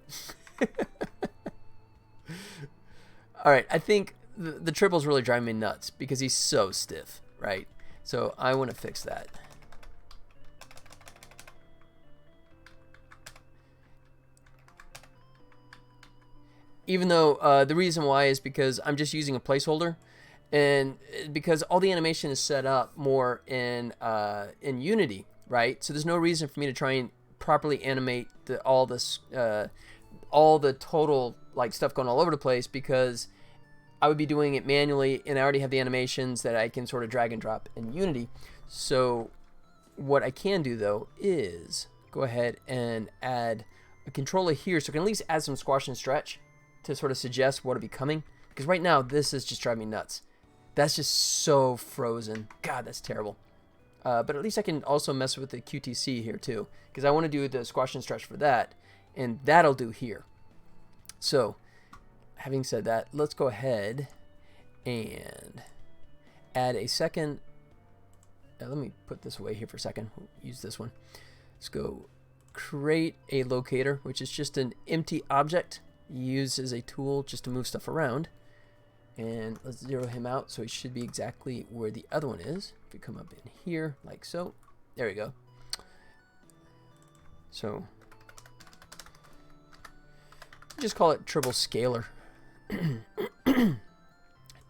All right, I think the Tribble's really driving me nuts because he's so stiff, right? So I want to fix that. Even though the reason why is because I'm just using a placeholder, and because all the animation is set up more in Unity, right? So there's no reason for me to try and properly animate all the total like stuff going all over the place, because I would be doing it manually, and I already have the animations that I can sort of drag and drop in Unity. So what I can do though is go ahead and add a controller here, so I can at least add some squash and stretch to sort of suggest what will be coming, because right now this is just driving me nuts. That's just so frozen. God, that's terrible. But at least I can also mess with the QTC here too, because I want to do the squash and stretch for that, and that'll do here. So having said that, let's go ahead and add a second. Let me put this away here for a second. We'll use this one. Let's go create a locator, which is just an empty object used as a tool just to move stuff around. And let's zero him out, so he should be exactly where the other one is. If we come up in here like so, there we go. So just call it Tribble Scalar.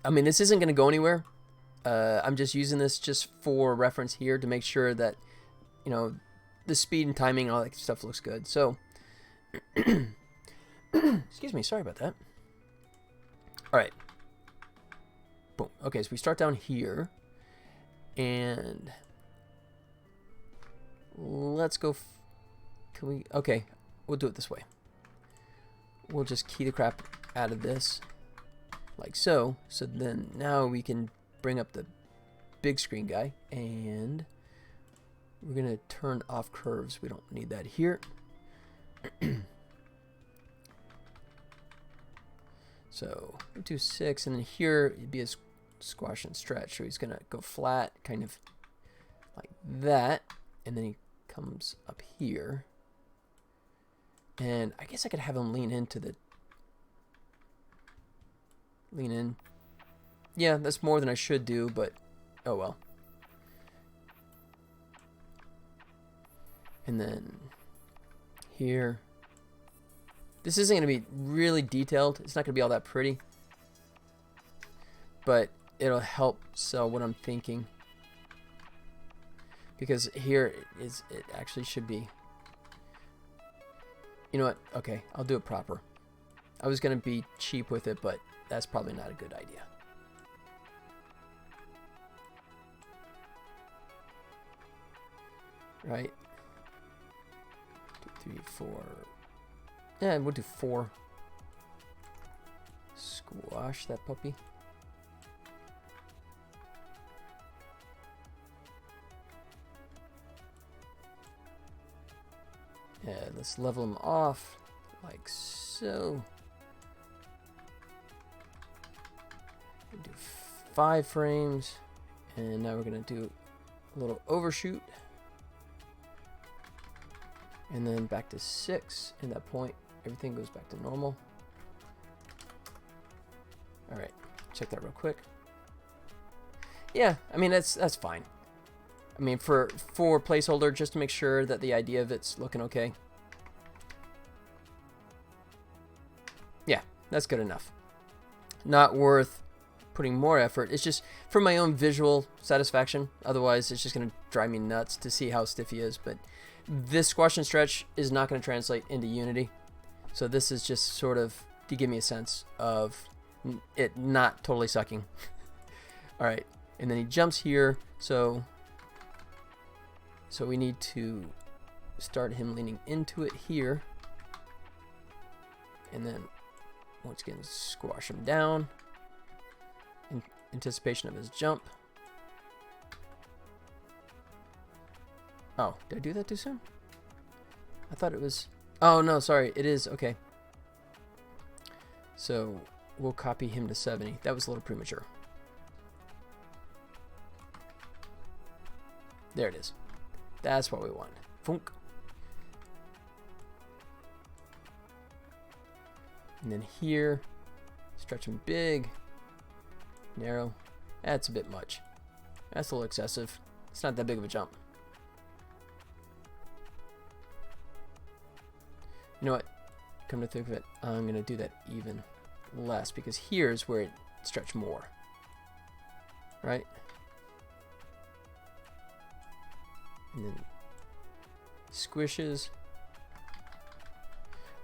I mean, this isn't going to go anywhere. I'm just using this just for reference here to make sure that, you know, the speed and timing and all that stuff looks good. So excuse me, sorry about that. All right. Boom. Okay, so we start down here, and let's go. Can we? Okay, we'll do it this way. We'll just key the crap out of this, like so. So then now we can bring up the big screen guy, and we're gonna turn off curves. We don't need that here. So we'll do 6, and then here it'd be a squash and stretch. So he's gonna go flat, kind of like that, and then he comes up here. And I guess I could have him lean in. Yeah, that's more than I should do, but oh well. And then here. This isn't going to be really detailed. It's not going to be all that pretty. But it'll help sell what I'm thinking. Because here it actually should be. You know what? Okay, I'll do it proper. I was going to be cheap with it, but that's probably not a good idea. Right? 2, 3, 4. Yeah, we'll do 4. Squash that puppy. Yeah, let's level him off like so. We'll do 5 frames, and now we're gonna do a little overshoot, and then back to 6. At that point, everything goes back to normal. All right, check that real quick. Yeah, I mean that's fine. I mean for placeholder, just to make sure that the idea of it's looking okay. Yeah, that's good enough. Not worth putting more effort. It's just for my own visual satisfaction. Otherwise, it's just gonna drive me nuts to see how stiff he is. But this squash and stretch is not going to translate into Unity. So this is just sort of to give me a sense of it not totally sucking. All right, and then he jumps here. So we need to start him leaning into it here. And then once again, squash him down in anticipation of his jump. Oh, did I do that too soon? I thought it was... Oh, no, sorry. It is. Okay. So we'll copy him to 70. That was a little premature. There it is. That's what we want. Funk. And then here, stretch him big, narrow. That's a bit much. That's a little excessive. It's not that big of a jump. You know what? Come to think of it, I'm going to do that even less because here's where it stretched more. Right? And then squishes.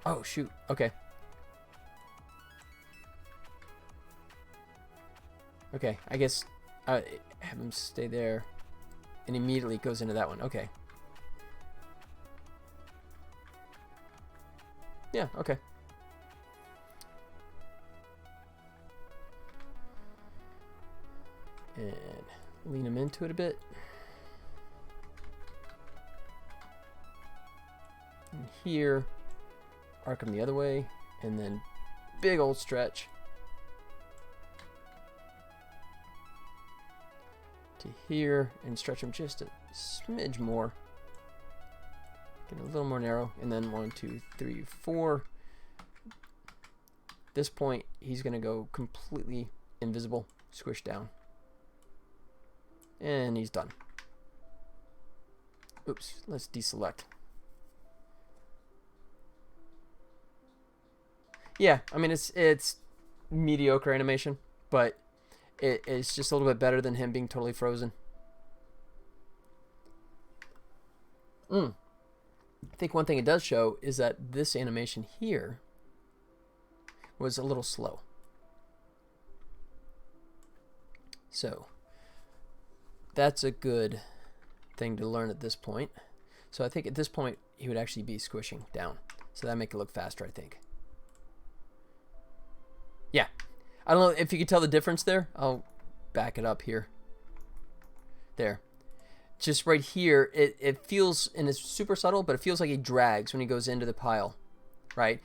Oh, shoot. Okay. Okay, I guess I have him stay there and immediately goes into that one. Okay. Yeah, okay. And lean him into it a bit. And here, arc him the other way, and then big old stretch. To here, and stretch him just a smidge more. Get a little more narrow, and then 1, 2, 3, 4. At this point, he's going to go completely invisible, squish down. And he's done. Oops, let's deselect. Yeah, I mean, it's mediocre animation, but it's just a little bit better than him being totally frozen. I think one thing it does show is that this animation here was a little slow. So that's a good thing to learn at this point. So I think at this point he would actually be squishing down. So that make it look faster, I think. Yeah. I don't know if you could tell the difference there. I'll back it up here. There. Just right here, it feels, and it's super subtle, but it feels like he drags when he goes into the pile, right?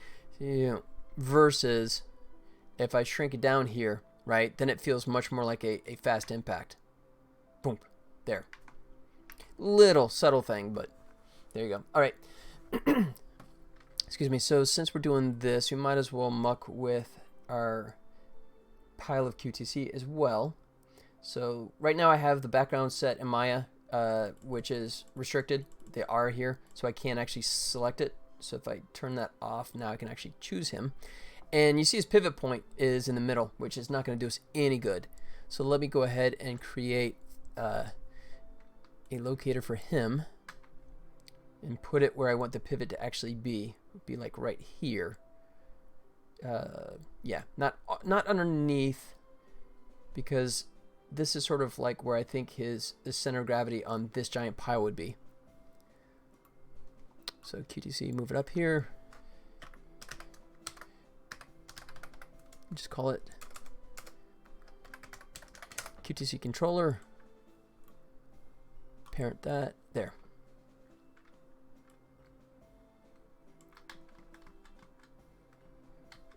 Versus if I shrink it down here, right, then it feels much more like a fast impact. Boom. There. Little subtle thing, but there you go. All right. Excuse me. So since we're doing this, we might as well muck with our pile of QTC as well. So right now I have the background set in Maya, which is restricted. They are here, so I can't actually select it. So if I turn that off, now I can actually choose him. And you see his pivot point is in the middle, which is not going to do us any good. So let me go ahead and create a locator for him and put it where I want the pivot to actually be. It'd be like right here. Yeah, not underneath, because this is sort of like where I think the center of gravity on this giant pile would be. So QTC, move it up here. Just call it QTC controller. Parent that. There.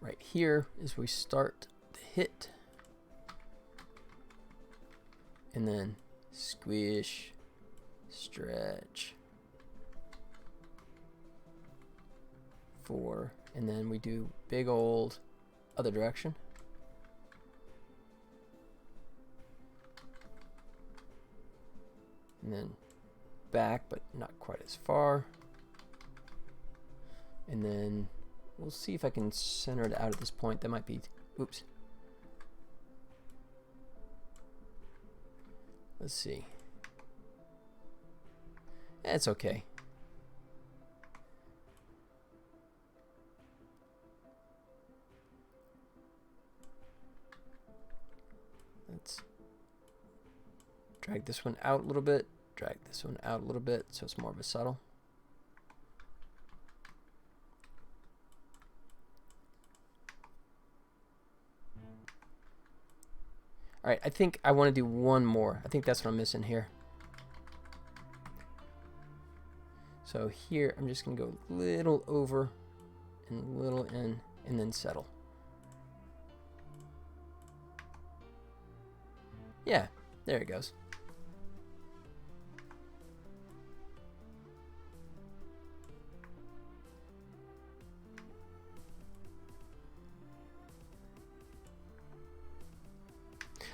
Right here is where we start the hit. And then squish, stretch, 4, and then we do big old other direction. And then back, but not quite as far. And then we'll see if I can center it out at this point. That might be, oops. Let's see. It's okay. Let's drag this one out a little bit, drag this one out a little bit so it's more of a subtle. All right, I think I want to do one more. I think that's what I'm missing here. So here, I'm just going to go a little over and a little in and then settle. Yeah, there it goes.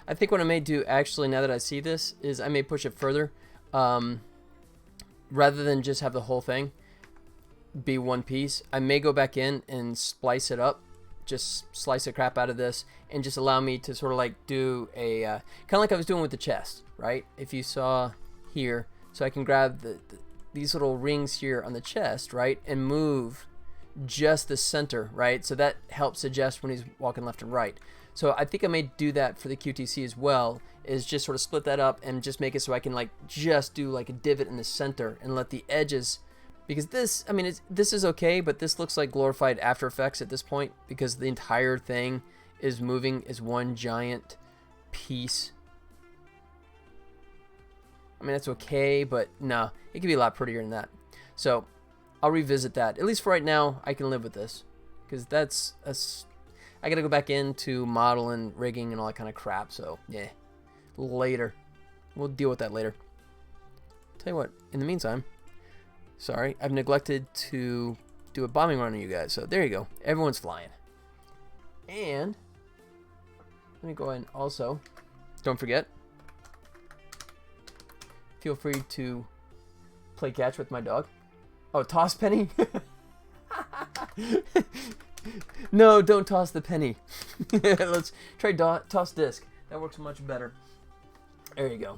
I think what I may do, actually, now that I see this, is I may push it further. Rather than just have the whole thing be one piece, I may go back in and splice it up. Just slice the crap out of this and just allow me to sort of like do a kind of like I was doing with the chest, right? If you saw here, so I can grab these little rings here on the chest, right, and move just the center, right? So that helps suggest when he's walking left and right. So I think I may do that for the QTC as well, is just sort of split that up and just make it so I can like just do like a divot in the center and let the edges, because this, I mean, this is okay, but this looks like glorified After Effects at this point because the entire thing is moving as one giant piece. I mean, that's okay, but no, it could be a lot prettier than that. So I'll revisit that. At least for right now, I can live with this because that's I gotta go back into model and rigging and all that kind of crap. So yeah, later, we'll deal with that later. Tell you what, in the meantime, sorry, I've neglected to do a bombing run on you guys. So there you go, everyone's flying. And let me go ahead and also, don't forget, feel free to play catch with my dog. Oh, toss penny. No, don't toss the penny. Let's try toss disc. That works much better. There you go.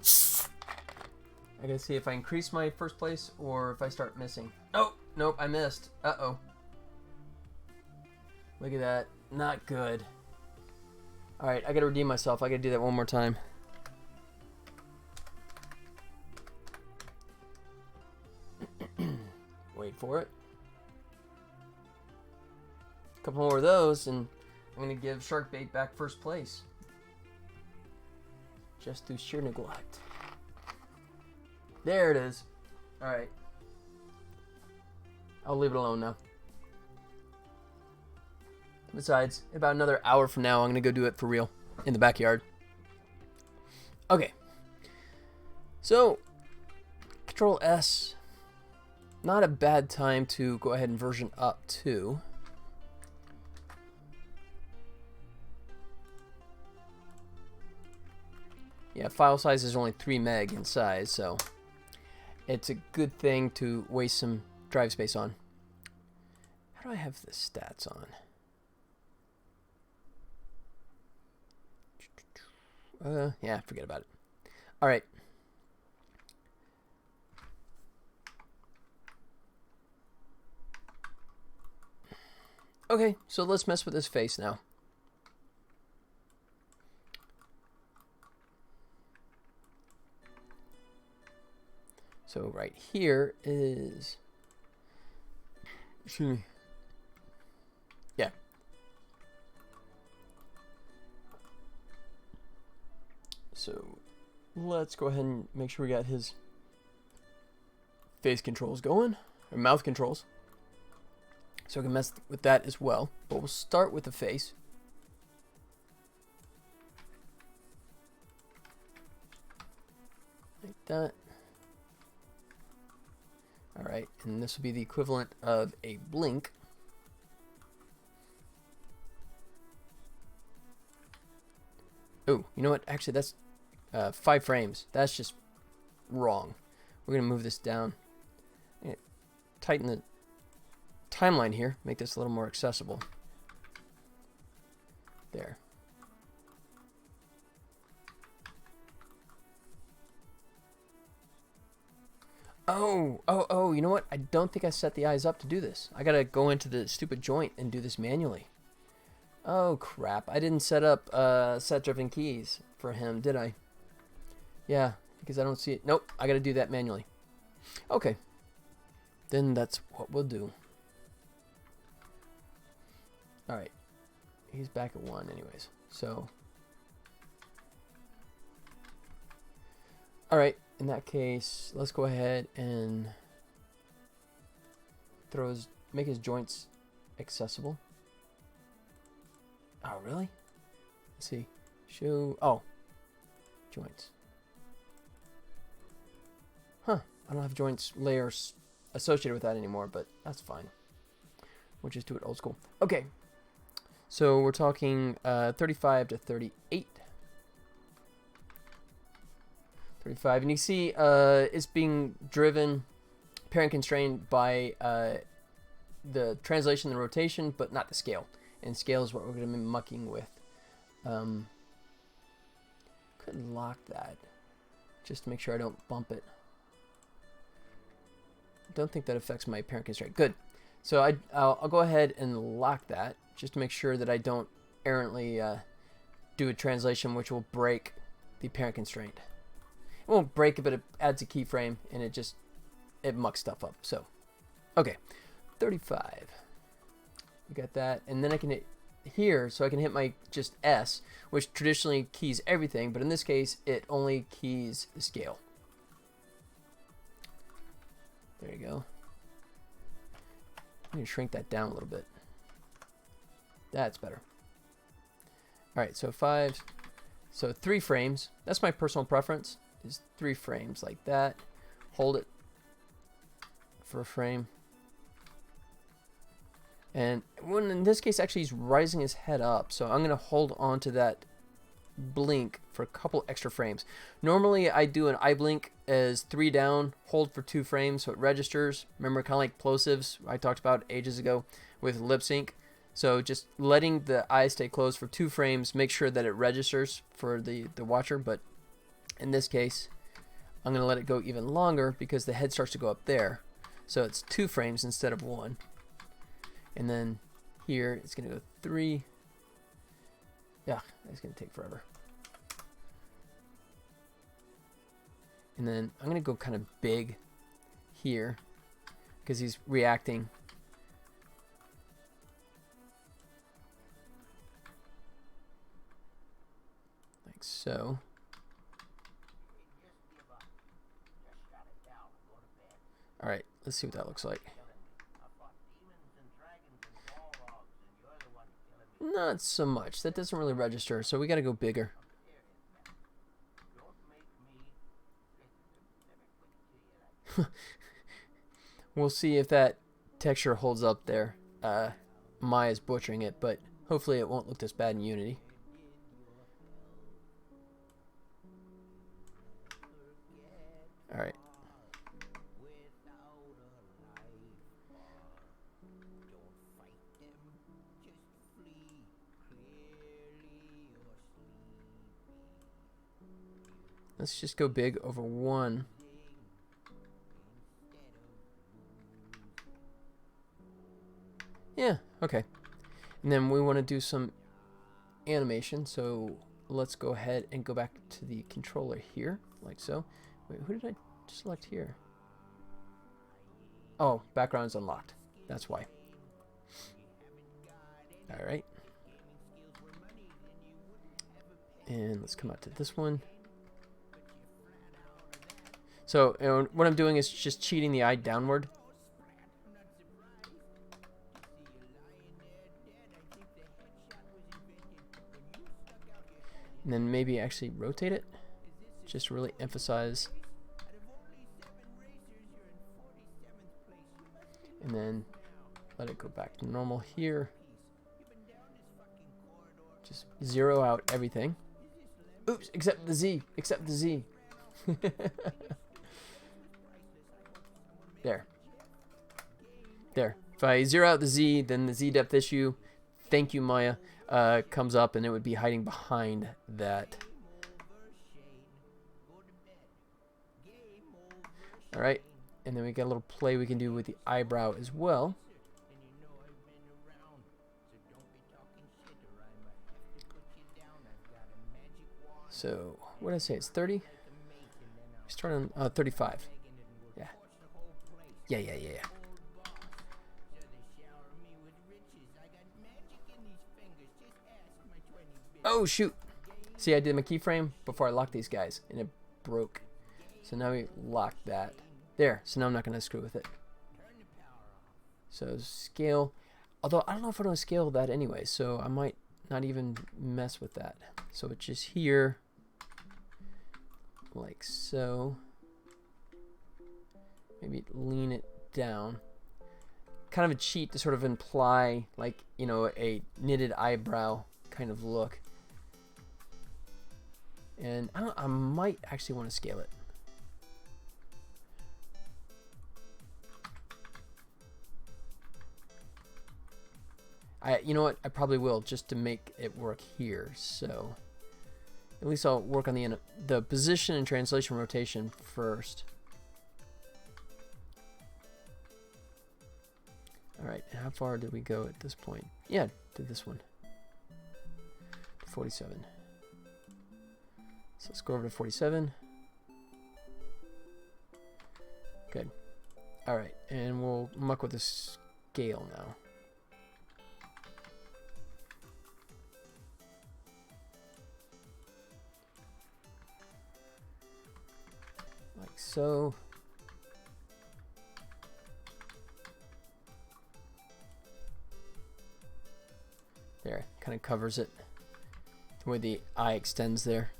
I gotta see if I increase my first place or if I start missing. Oh, nope, I missed. Uh-oh. Look at that. Not good. Alright, I gotta redeem myself. I gotta do that one more time. Wait for it. A couple more of those, and I'm going to give Sharkbait back first place. Just through sheer neglect. There it is. Alright. I'll leave it alone now. Besides, about another hour from now, I'm going to go do it for real in the backyard. Okay. So, Control S. Not a bad time to go ahead and version up to. Yeah, file size is only 3 meg in size, so it's a good thing to waste some drive space on. How do I have the stats on? Yeah, forget about it. All right. Okay, so let's mess with his face now. So right here is, excuse me. Yeah. So let's go ahead and make sure we got his face controls going, or mouth controls. So we can mess with that as well. But we'll start with the face. Like that. Alright, and this will be the equivalent of a blink. Oh, you know what? Actually, that's 5 frames. That's just wrong. We're going to move this down. Tighten the timeline here. Make this a little more accessible. There. Oh, you know what? I don't think I set the eyes up to do this. I gotta go into the stupid joint and do this manually. Oh, crap. I didn't set up set-driven keys for him, did I? Yeah, because I don't see it. Nope, I gotta do that manually. Okay. Then that's what we'll do. Alright. He's back at 1 anyways. So. Alright, in that case, let's go ahead and make his joints accessible. Oh, really? Let's see. Show. Oh. Joints. Huh. I don't have joints layers associated with that anymore, but that's fine. We'll just do it old school. Okay. So we're talking 35 to 38. 35. And you see it's being driven, parent constrained by the translation and rotation, but not the scale. And scale is what we're going to be mucking with. Could lock that just to make sure I don't bump it. Don't think that affects my parent constraint. Good. So I'll go ahead and lock that just to make sure that I don't errantly do a translation which will break the parent constraint. It won't break it, but it adds a keyframe and it mucks stuff up. So, okay, 35. We got that, and then I can hit here, so I can hit my just S, which traditionally keys everything, but in this case, it only keys the scale. There you go. I'm going to shrink that down a little bit. That's better. Alright, so 5. So 3 frames. That's my personal preference, is 3 frames like that. Hold it for a frame. And when in this case, actually, he's rising his head up. So I'm going to hold on to that blink for a couple extra frames. Normally, I do an eye blink as 3 down, hold for 2 frames so it registers. Remember, kind of like plosives I talked about ages ago with lip sync. So just letting the eyes stay closed for 2 frames, make sure that it registers for the watcher. But in this case, I'm going to let it go even longer because the head starts to go up there. So it's 2 frames instead of 1. And then here, it's going to go 3. Yeah, it's going to take forever. And then I'm going to go kind of big here because he's reacting. Like so. Alright, let's see what that looks like. Not so much. That doesn't really register, so we gotta go bigger. We'll see if that texture holds up there. Maya's butchering it, but hopefully it won't look this bad in Unity. Alright. Let's just go big over one. Yeah, okay. And then we want to do some animation, so let's go ahead and go back to the controller here, like so. Wait, who did I select here? Oh, background's unlocked. That's why. Alright. And let's come out to this one. So, what I'm doing is just cheating the eye downward. And then maybe actually rotate it. Just to really emphasize. And then let it go back to normal here. Just zero out everything. Oops, except the Z. Except the Z. There. There. If I zero out the Z, then the Z depth issue, thank you Maya, comes up and it would be hiding behind that. Alright. And then we got a little play we can do with the eyebrow as well. So, what did I say? It's 30? We start on 35. Yeah. Yeah. Oh, shoot. See, I did my keyframe before I locked these guys, and it broke. So now we locked that. There. So now I'm not going to screw with it. So scale. Although, I don't know if I want to scale that anyway, so I might not even mess with that. So it's just here. Like so. Maybe lean it down. Kind of a cheat to sort of imply, like, you know, a knitted eyebrow kind of look. And I might actually want to scale it. You know what? I probably will, just to make it work here. So at least I'll work on the position and translation rotation first. All right, how far did we go at this point? Yeah, did this one. 47. So let's go over to 47. Good. All right, and we'll muck with the scale now. Like so. There, kind of covers it where the eye extends there.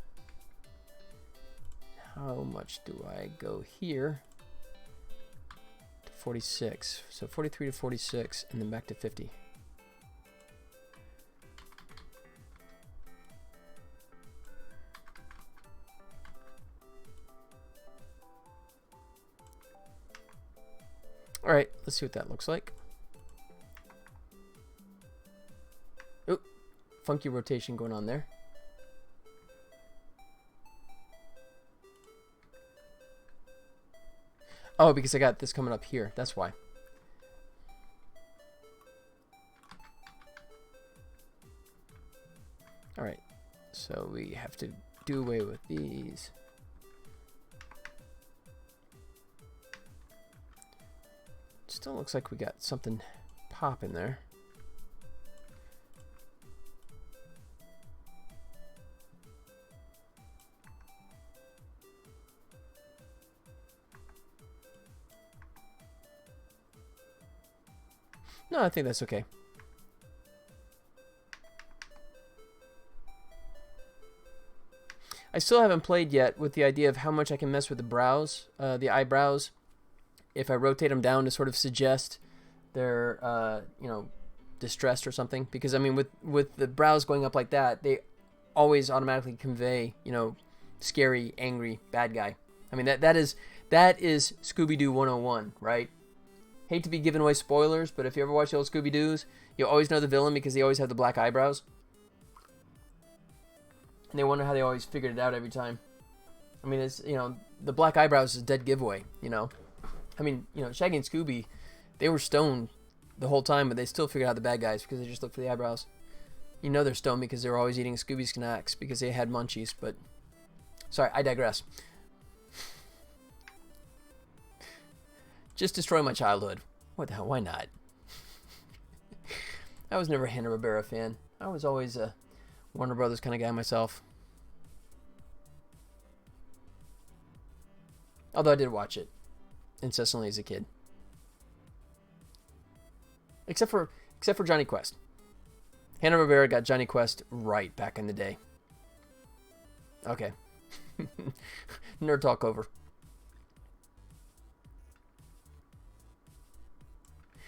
How much do I go here? To 46. So 43 to 46 and then back to 50. All right, let's see what that looks like. Oop, funky rotation going on there. Oh, because I got this coming up here. That's why. All right, so we have to do away with these. Still looks like we got something popping there. No, I think that's okay. I still haven't played yet with the idea of how much I can mess with the brows, the eyebrows, if I rotate them down to sort of suggest they're, you know, distressed or something. Because, I mean, with the brows going up like that, they always automatically convey, you know, scary, angry, bad guy. I mean, that is Scooby-Doo 101, right? Hate to be giving away spoilers, but if you ever watch the old Scooby-Doos, you always know the villain because they always have the black eyebrows. And they wonder how they always figured it out every time. I mean, it's, you know, the black eyebrows is a dead giveaway, you know. I mean, you know, Shaggy and Scooby, they were stoned the whole time, but they still figured out the bad guys because they just looked for the eyebrows. You know they're stoned because they were always eating Scooby snacks because they had munchies, but... Sorry, I digress. Just destroy my childhood. What the hell, why not? I was never a Hanna-Barbera fan. I was always a Warner Brothers kind of guy myself. Although I did watch it incessantly as a kid. Except for Johnny Quest. Hanna-Barbera got Johnny Quest right back in the day. Okay. Nerd talk over.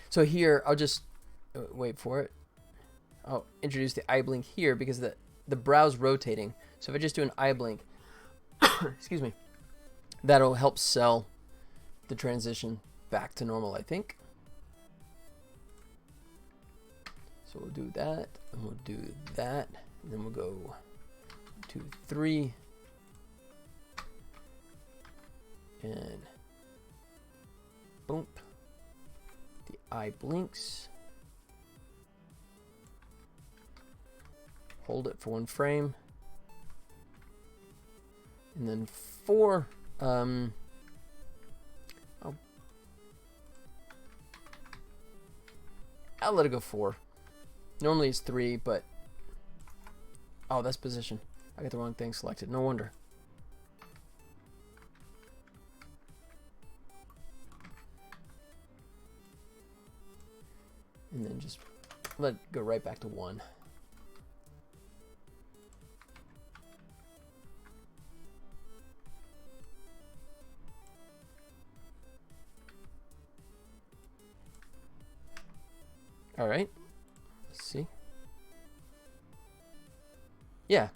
So here, I'll just wait for it. I'll introduce the eye blink here because the brow's rotating. So if I just do an eye blink, excuse me, that'll help sell the transition back to normal, I think. So we'll do that, and we'll do that, and then we'll go 2, 3, and boom. The eye blinks. Hold it for 1 frame. And then 4, I'll let it go 4. Normally it's 3, but oh, that's position. I got the wrong thing selected. No wonder. And then just let it go right back to 1. All right. Let's see. Yeah.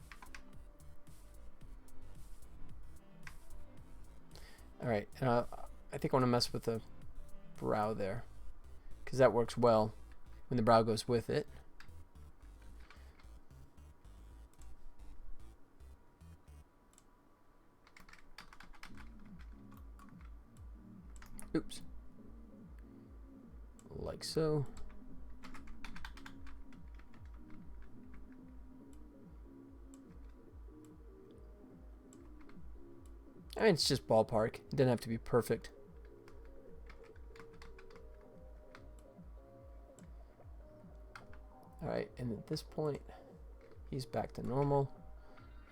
All right. I think I want to mess with the brow there because that works well when the brow goes with it. Oops. Like so. I mean, it's just ballpark. It doesn't have to be perfect. Alright, and at this point, he's back to normal.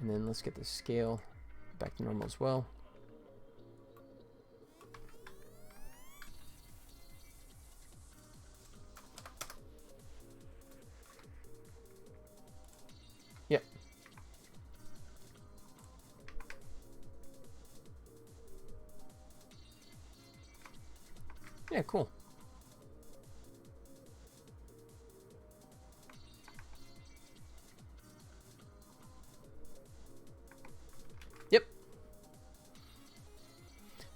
And then let's get the scale back to normal as well. Yep. Yeah, cool. Yep.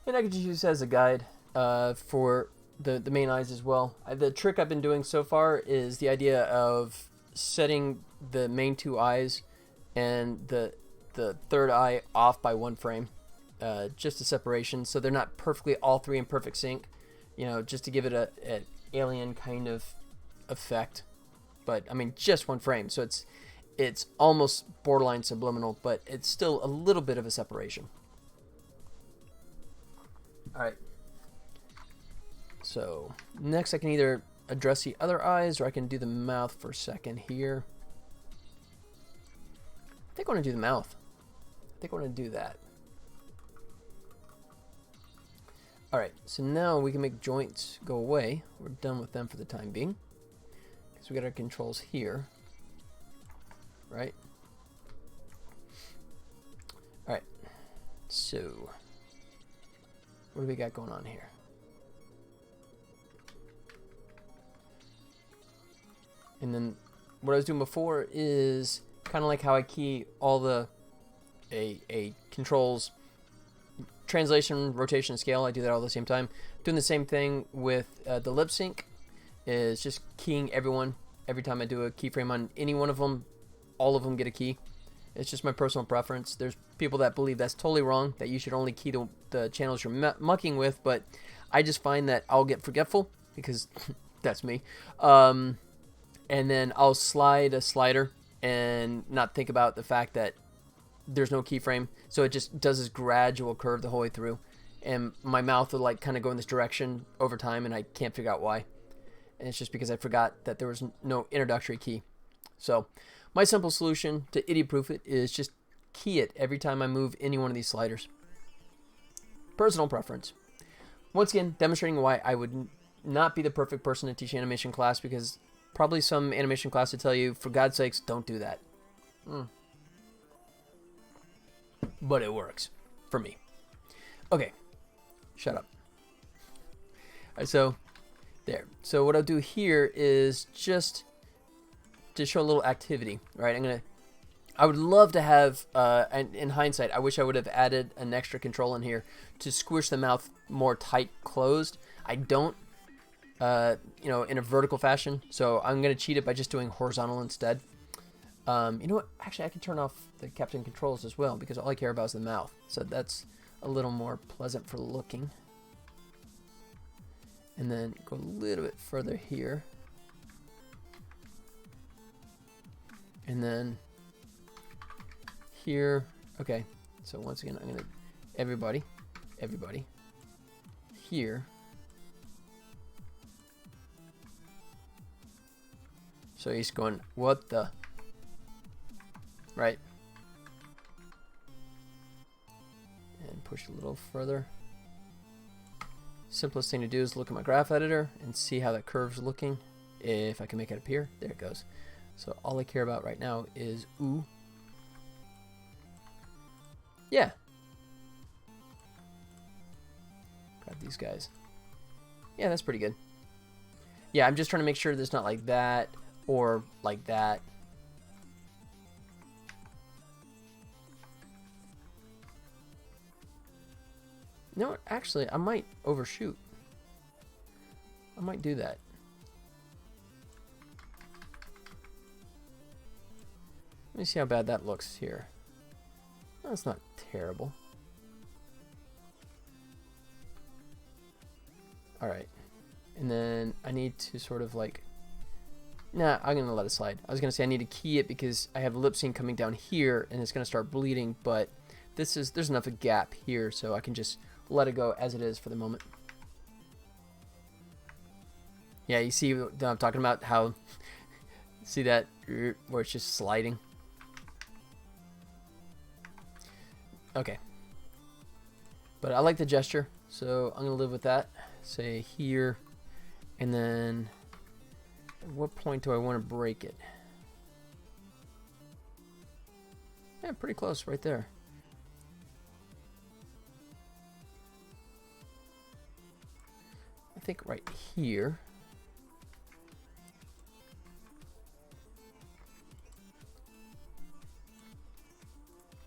And I could just use this as a guide for the main eyes as well. The trick I've been doing so far is the idea of setting the main 2 eyes and the third eye off by 1 frame. Just a separation so they're not perfectly all 3 in perfect sync. You know, just to give it an alien kind of effect. But, I mean, just 1 frame. So it's almost borderline subliminal, but it's still a little bit of a separation. Alright. So, next I can either address the other eyes or I can do the mouth for a second here. I think I want to do the mouth. I think I want to do that. Alright, so now we can make joints go away. We're done with them for the time being. Because we got our controls here. Right? Alright, so what do we got going on here? And then what I was doing before is kind of like how I key all the a controls translation, rotation, scale. I do that all at the same time. Doing the same thing with the lip sync is just keying everyone. Every time I do a keyframe on any one of them, all of them get a key. It's just my personal preference. There's people that believe that's totally wrong, that you should only key the channels you're mucking with, but I just find that I'll get forgetful because that's me. And then I'll slide a slider and not think about the fact that there's no keyframe. So it just does this gradual curve the whole way through. And my mouth will like kind of go in this direction over time and I can't figure out why. And it's just because I forgot that there was no introductory key. So my simple solution to idiot-proof it is just key it every time I move any one of these sliders. Personal preference. Once again, demonstrating why I would not be the perfect person to teach animation class, because probably some animation class would tell you, for God's sakes, don't do that. But it works for me. Okay, shut up. All right, so there. So what I'll do here is just to show a little activity, right? I would love to have, and in hindsight, I wish I would have added an extra control in here to squish the mouth more tight closed. I don't, you know, in a vertical fashion. So I'm going to cheat it by just doing horizontal instead. You know what? Actually, I can turn off the captain controls as well because all I care about is the mouth. So that's a little more pleasant for looking. And then go a little bit further here. And then here. Okay. So once again, I'm going to everybody here. So he's going, what the? Right. And push a little further. Simplest thing to do is look at my graph editor and see how that curve's looking. If I can make it appear, there it goes. So all I care about right now is ooh. Yeah. Grab these guys. Yeah, that's pretty good. Yeah, I'm just trying to make sure there's not like that or like that. You know what? Actually, I might overshoot. I might do that. Let me see how bad that looks here. That's not terrible. Alright. And then I need to sort of like... Nah, I'm going to let it slide. I was going to say I need to key it because I have lip sync coming down here and it's going to start bleeding, but there's enough of a gap here so I can just let it go as it is for the moment. Yeah, you see what I'm talking about? How... See that? Where it's just sliding? Okay. But I like the gesture, so I'm going to live with that. Say here, and then at what point do I want to break it? Yeah, pretty close right there. I think right here.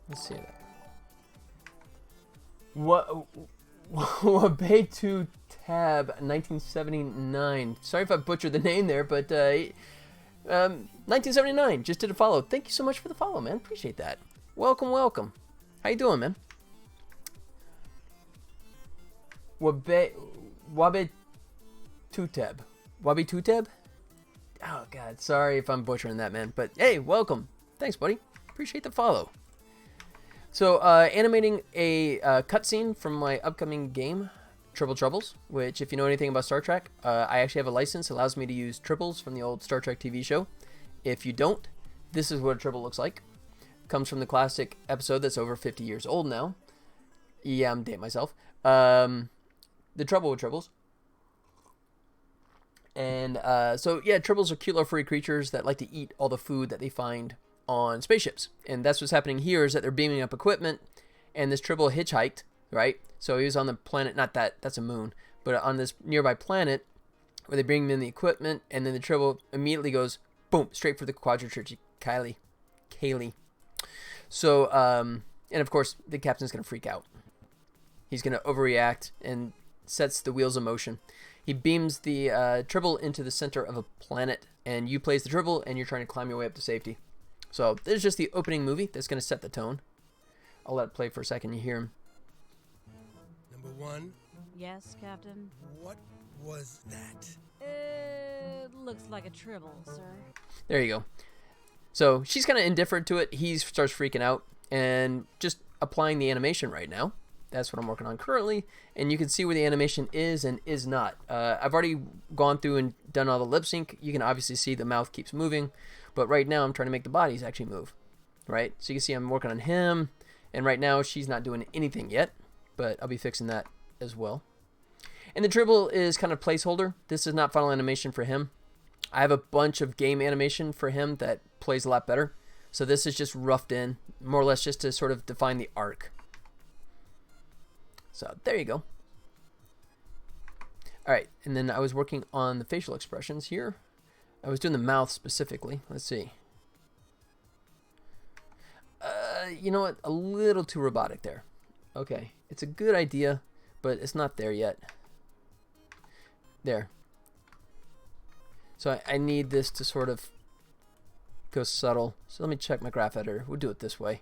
Let's see that. What Bay 2 Tab 1979. Sorry if I butchered the name there, but 1979 just did a follow. Thank you so much for the follow, man. Appreciate that. Welcome, welcome. How you doing, man? Wabe 2 Tab. Wabe 2 Tab? Oh god, sorry if I'm butchering that, man. But hey, welcome. Thanks, buddy. Appreciate the follow. So, animating a cutscene from my upcoming game, Tribble Troubles, which, if you know anything about Star Trek, I actually have a license that allows me to use tribbles from the old Star Trek TV show. If you don't, this is what a tribble looks like. Comes from the classic episode that's over 50 years old now. Yeah, I'm dating myself. the Tribble Troubles. And so, yeah, Tribbles are cute little furry creatures that like to eat all the food that they find on spaceships. And that's what's happening here is that they're beaming up equipment, and this Tribble hitchhiked, right? So he was on the planet, not that, that's a moon, but on this nearby planet where they bring in the equipment, and then the Tribble immediately goes, boom, straight for the Quadrichurch Kaylee. So, and of course, the captain's going to freak out. He's going to overreact and sets the wheels in motion. He beams the Tribble into the center of a planet, and you place the Tribble, and you're trying to climb your way up to safety. So this is just the opening movie that's going to set the tone. I'll let it play for a second. You hear him. Number 1, Yes, Captain. what was that? It looks like a Tribble, sir. There you go. So she's kind of indifferent to it. He starts freaking out and just applying the animation right now. That's what I'm working on currently, and you can see where the animation is and is not. I've already gone through and done all the lip sync. You can obviously see the mouth keeps moving, but right now I'm trying to make the bodies actually move, right? So you can see I'm working on him, and right now she's not doing anything yet, but I'll be fixing that as well. And the Tribble is kind of placeholder. This is not final animation for him. I have a bunch of game animation for him that plays a lot better. So this is just roughed in, more or less just to sort of define the arc. So there you go. All right, and then I was working on the facial expressions here. I was doing the mouth specifically. Let's see. You know what? A little too robotic there. Okay, it's a good idea, but it's not there yet. There. So I need this to sort of go subtle. So let me check my graph editor. We'll do it this way.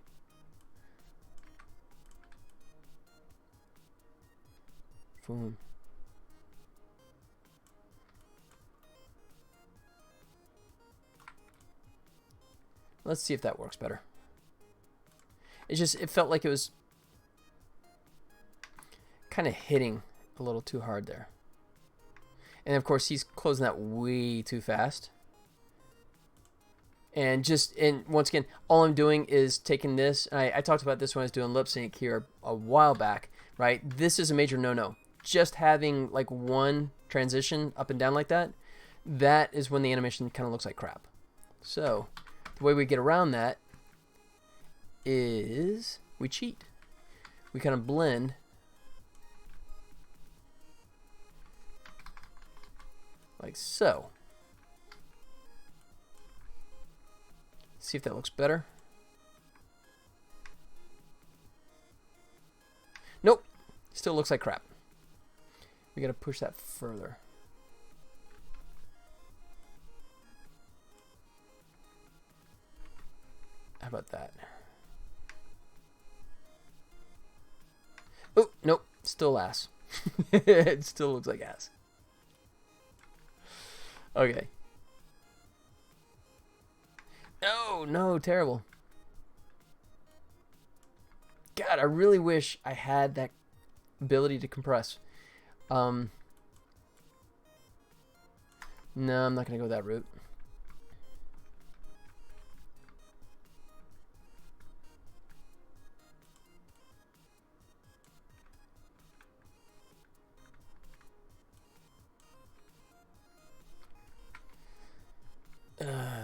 Boom. Let's see if that works better. It's just, it felt like it was kind of hitting a little too hard there. And of course, he's closing that way too fast. And once again, all I'm doing is taking this. I talked about this when I was doing lip sync here a while back, right? This is a major no-no. Just having like one transition up and down like that, that is when the animation kind of looks like crap. So the way we get around that is we cheat. We kind of blend like so. See if that looks better. Nope, still looks like crap. We gotta push that further. How about that? Oh, nope, still ass. It still looks like ass. Okay. No, no, terrible. God, I really wish I had that ability to compress. No, I'm not going to go that route.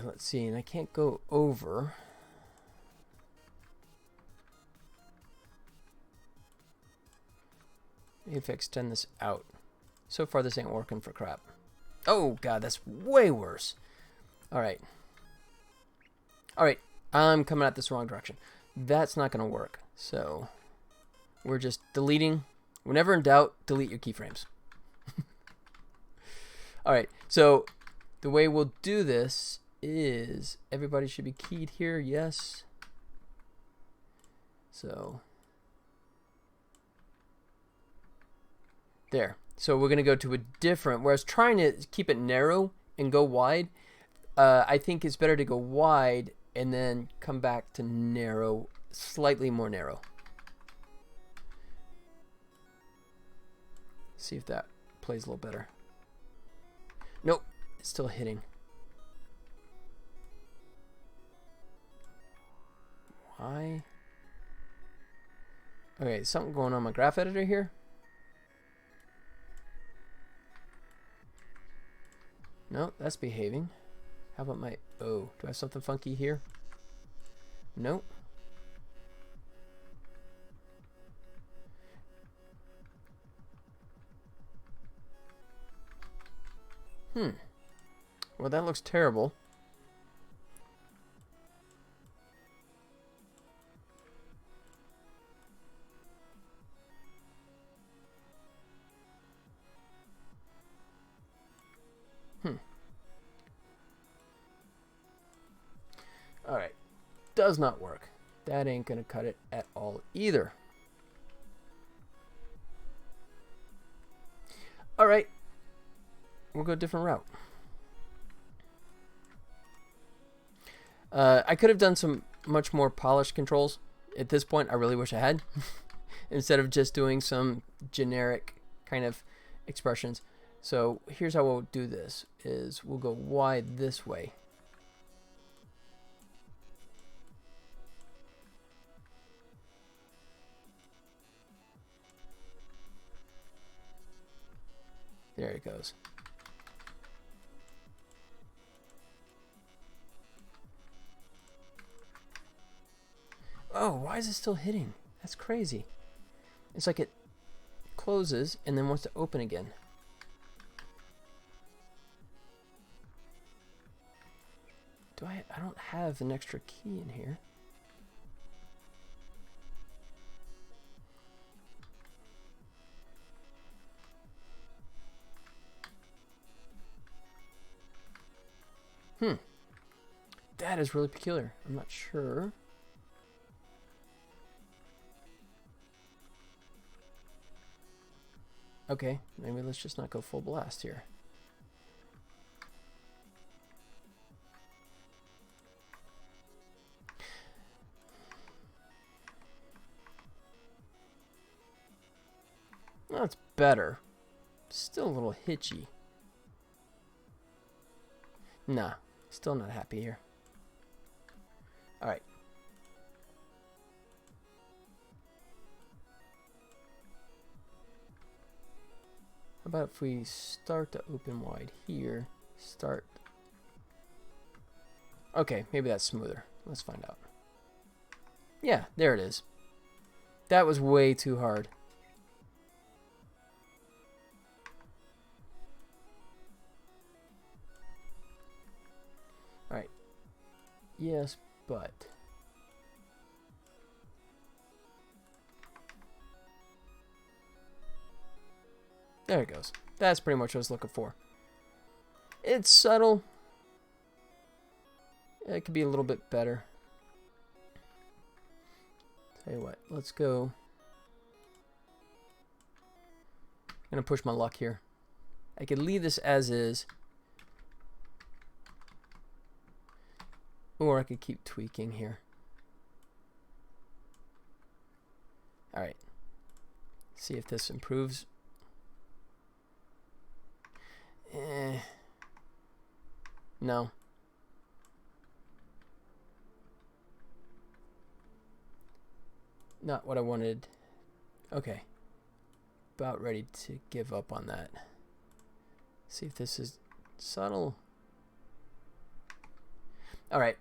Let's see, and I can't go over. Maybe if I extend this out. So far, this ain't working for crap. Oh, God, that's way worse. All right. All right, I'm coming at this wrong direction. That's not going to work. So we're just deleting. Whenever in doubt, delete your keyframes. All right, so the way we'll do this is everybody should be keyed here. Yes. So there. So we're going to go to a different, whereas trying to keep it narrow and go wide, I think it's better to go wide and then come back to narrow, slightly more narrow. See if that plays a little better. Nope, it's still hitting. Why? Okay, something going on my graph editor here. No, that's behaving. How about my... Oh, do I have something funky here? Nope. Well, that looks terrible. Alright. Does not work. That ain't gonna cut it at all either. Alright. We'll go a different route. I could have done some much more polished controls. At this point, I really wish I had. Instead of just doing some generic kind of expressions. So here's how we'll do this. Is we'll go wide this way. There it goes. Oh, why is it still hitting? That's crazy. It's like it closes and then wants to open again. I don't have an extra key in here. That is really peculiar. I'm not sure. Okay, maybe let's just not go full blast here. That's better. Still a little hitchy. Nah, still not happy here. Alright. How about if we start to open wide here? Start. Okay, maybe that's smoother. Let's find out. Yeah, there it is. That was way too hard. Alright. Yes, but... There it goes. That's pretty much what I was looking for. It's subtle. It could be a little bit better. Tell you what, let's go. I'm gonna push my luck here. I could leave this as is. Or I could keep tweaking here. Alright. See if this improves. No. Not what I wanted. Okay. About ready to give up on that. See if this is subtle. Alright.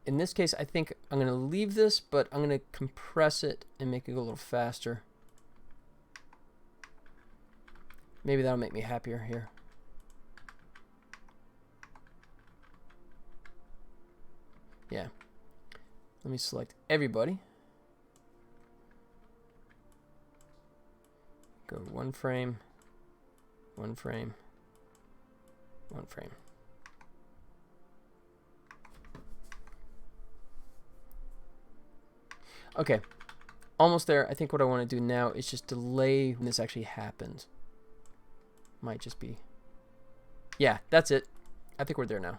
In this case, I think I'm going to leave this, but I'm going to compress it and make it go a little faster. Maybe that'll make me happier here. Yeah. Let me select everybody. Go 1 frame, 1 frame, 1 frame. Okay, almost there. I think what I want to do now is just delay when this actually happens. Might just be... Yeah, that's it. I think we're there now.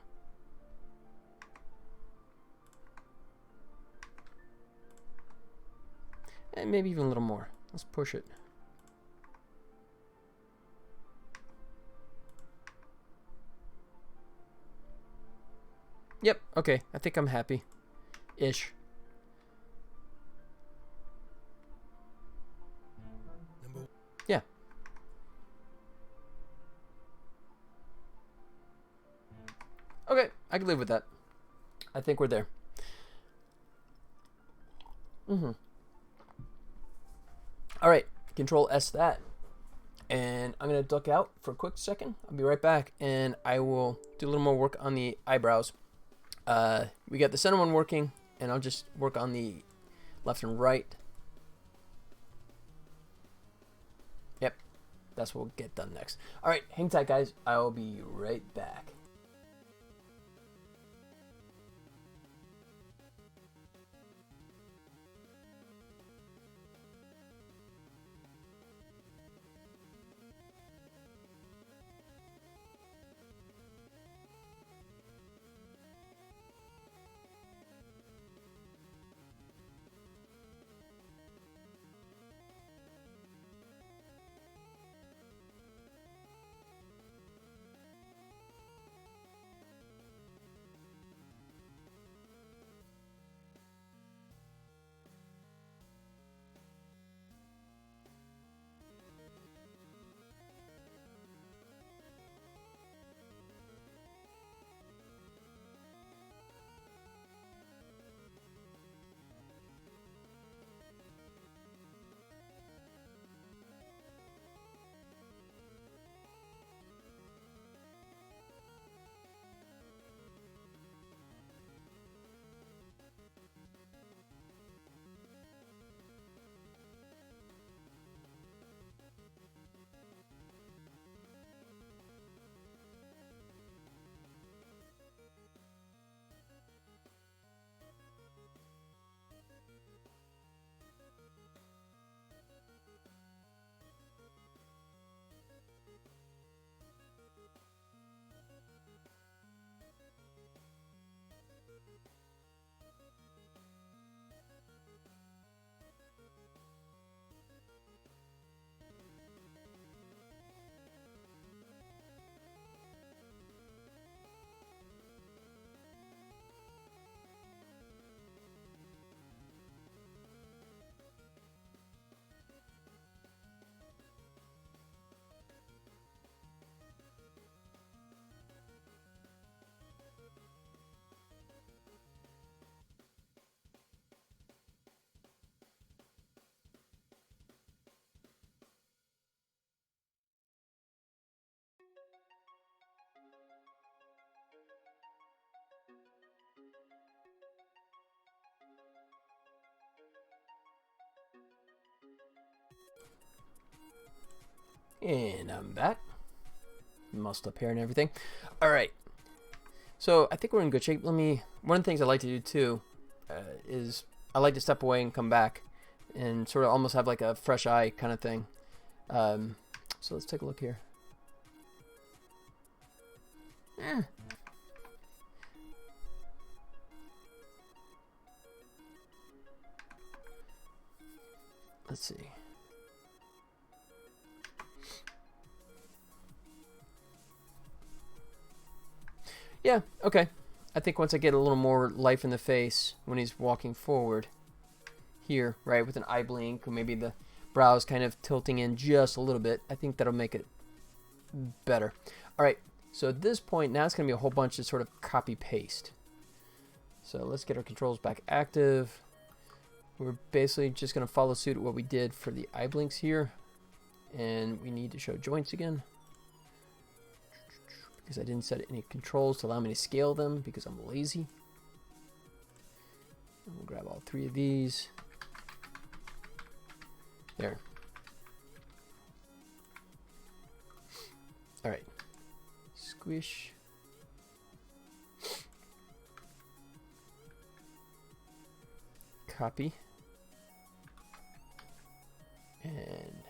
And maybe even a little more. Let's push it. Yep, okay. I think I'm happy. Ish. Yeah. I can live with that. I think we're there. All right, Control S that. And I'm going to duck out for a quick second. I'll be right back, and I will do a little more work on the eyebrows. We got the center one working, and I'll just work on the left and right. Yep, that's what we'll get done next. All right, hang tight, guys. I will be right back. And I'm back. Mussed up hair and everything. All right. So I think we're in good shape. One of the things I like to do too is I like to step away and come back and sort of almost have like a fresh eye kind of thing. So let's take a look here. Let's see. Yeah, okay. I think once I get a little more life in the face when he's walking forward here, right, with an eye blink or maybe the brows kind of tilting in just a little bit, I think that'll make it better. All right, so at this point, now it's going to be a whole bunch of sort of copy-paste. So let's get our controls back active. We're basically just going to follow suit what we did for the eye blinks here. And we need to show joints again, because I didn't set any controls to allow me to scale them because I'm lazy. And we'll grab all three of these. There. All right. Squish. Copy. And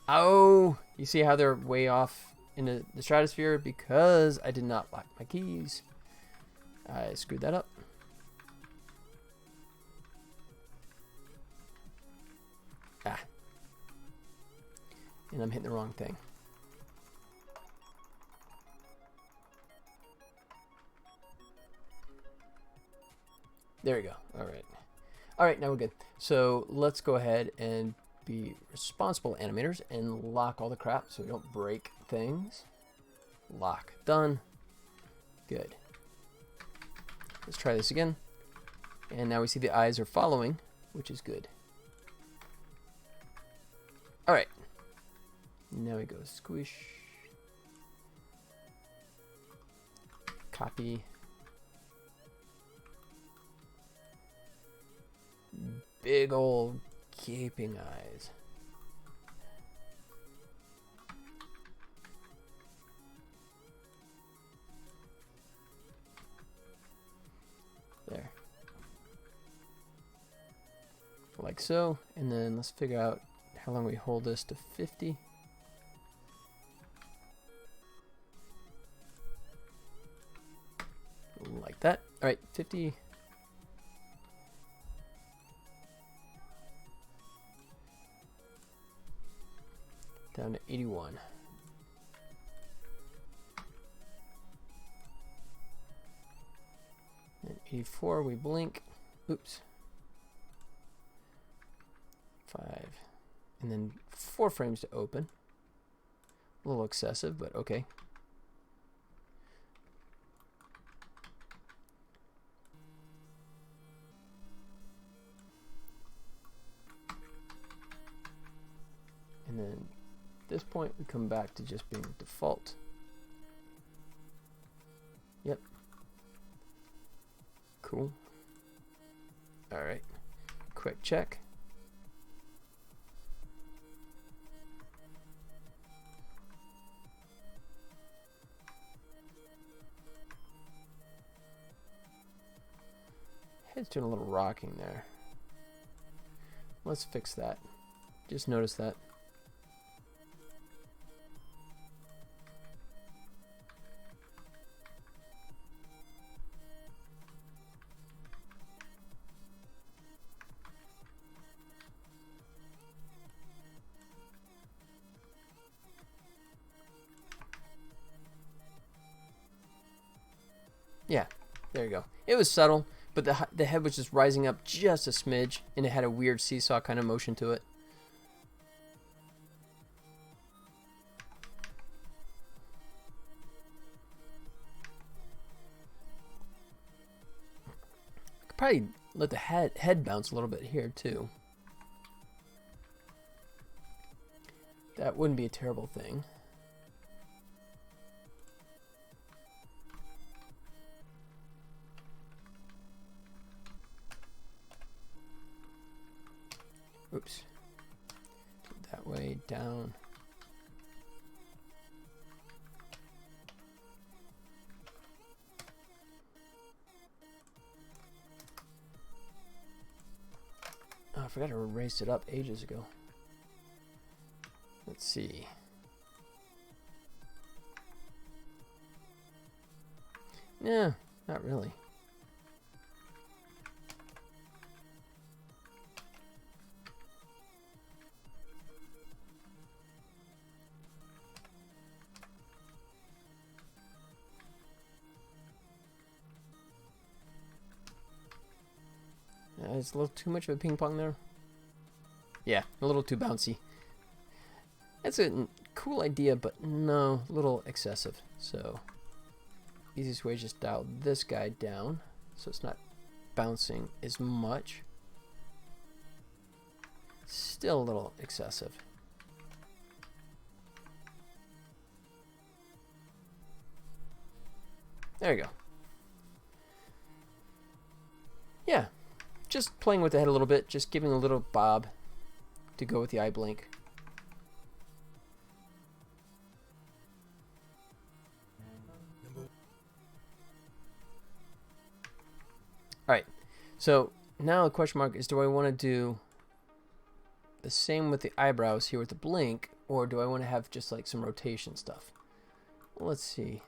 oh, you see how they're way off into the stratosphere because I did not lock my keys. I screwed that up. And I'm hitting the wrong thing. There we go. All right. All right, now we're good. So let's go ahead and be responsible animators and lock all the crap so we don't break things. Lock. Done. Good. Let's try this again. And now we see the eyes are following, which is good. Alright. Now we go squish. Copy. Big old gaping eyes. There. Like so. And then let's figure out how long we hold this to 50. Like that. Alright, 50. Down to 81. And 84, we blink. Oops. 5. And then 4 frames to open. A little excessive, but okay. And then at this point we come back to just being default. Yep. Cool. Alright. Quick check. Head's doing a little rocking there. Let's fix that. Just notice that. Yeah, there you go. It was subtle, but the head was just rising up just a smidge, and it had a weird seesaw kind of motion to it. Could probably let the head bounce a little bit here too. That wouldn't be a terrible thing. Oops. That way, down. Oh, I forgot to erase it up ages ago. Let's see. Yeah, not really. It's a little too much of a ping pong there. Yeah, a little too bouncy. That's a cool idea, but no, a little excessive. So, easiest way is just dial this guy down so it's not bouncing as much. Still a little excessive. There you go. Yeah. Just playing with the head a little bit, just giving a little bob to go with the eye blink. Alright, so now the question mark is, do I want to do the same with the eyebrows here with the blink, or do I want to have just like some rotation stuff? Well, let's see.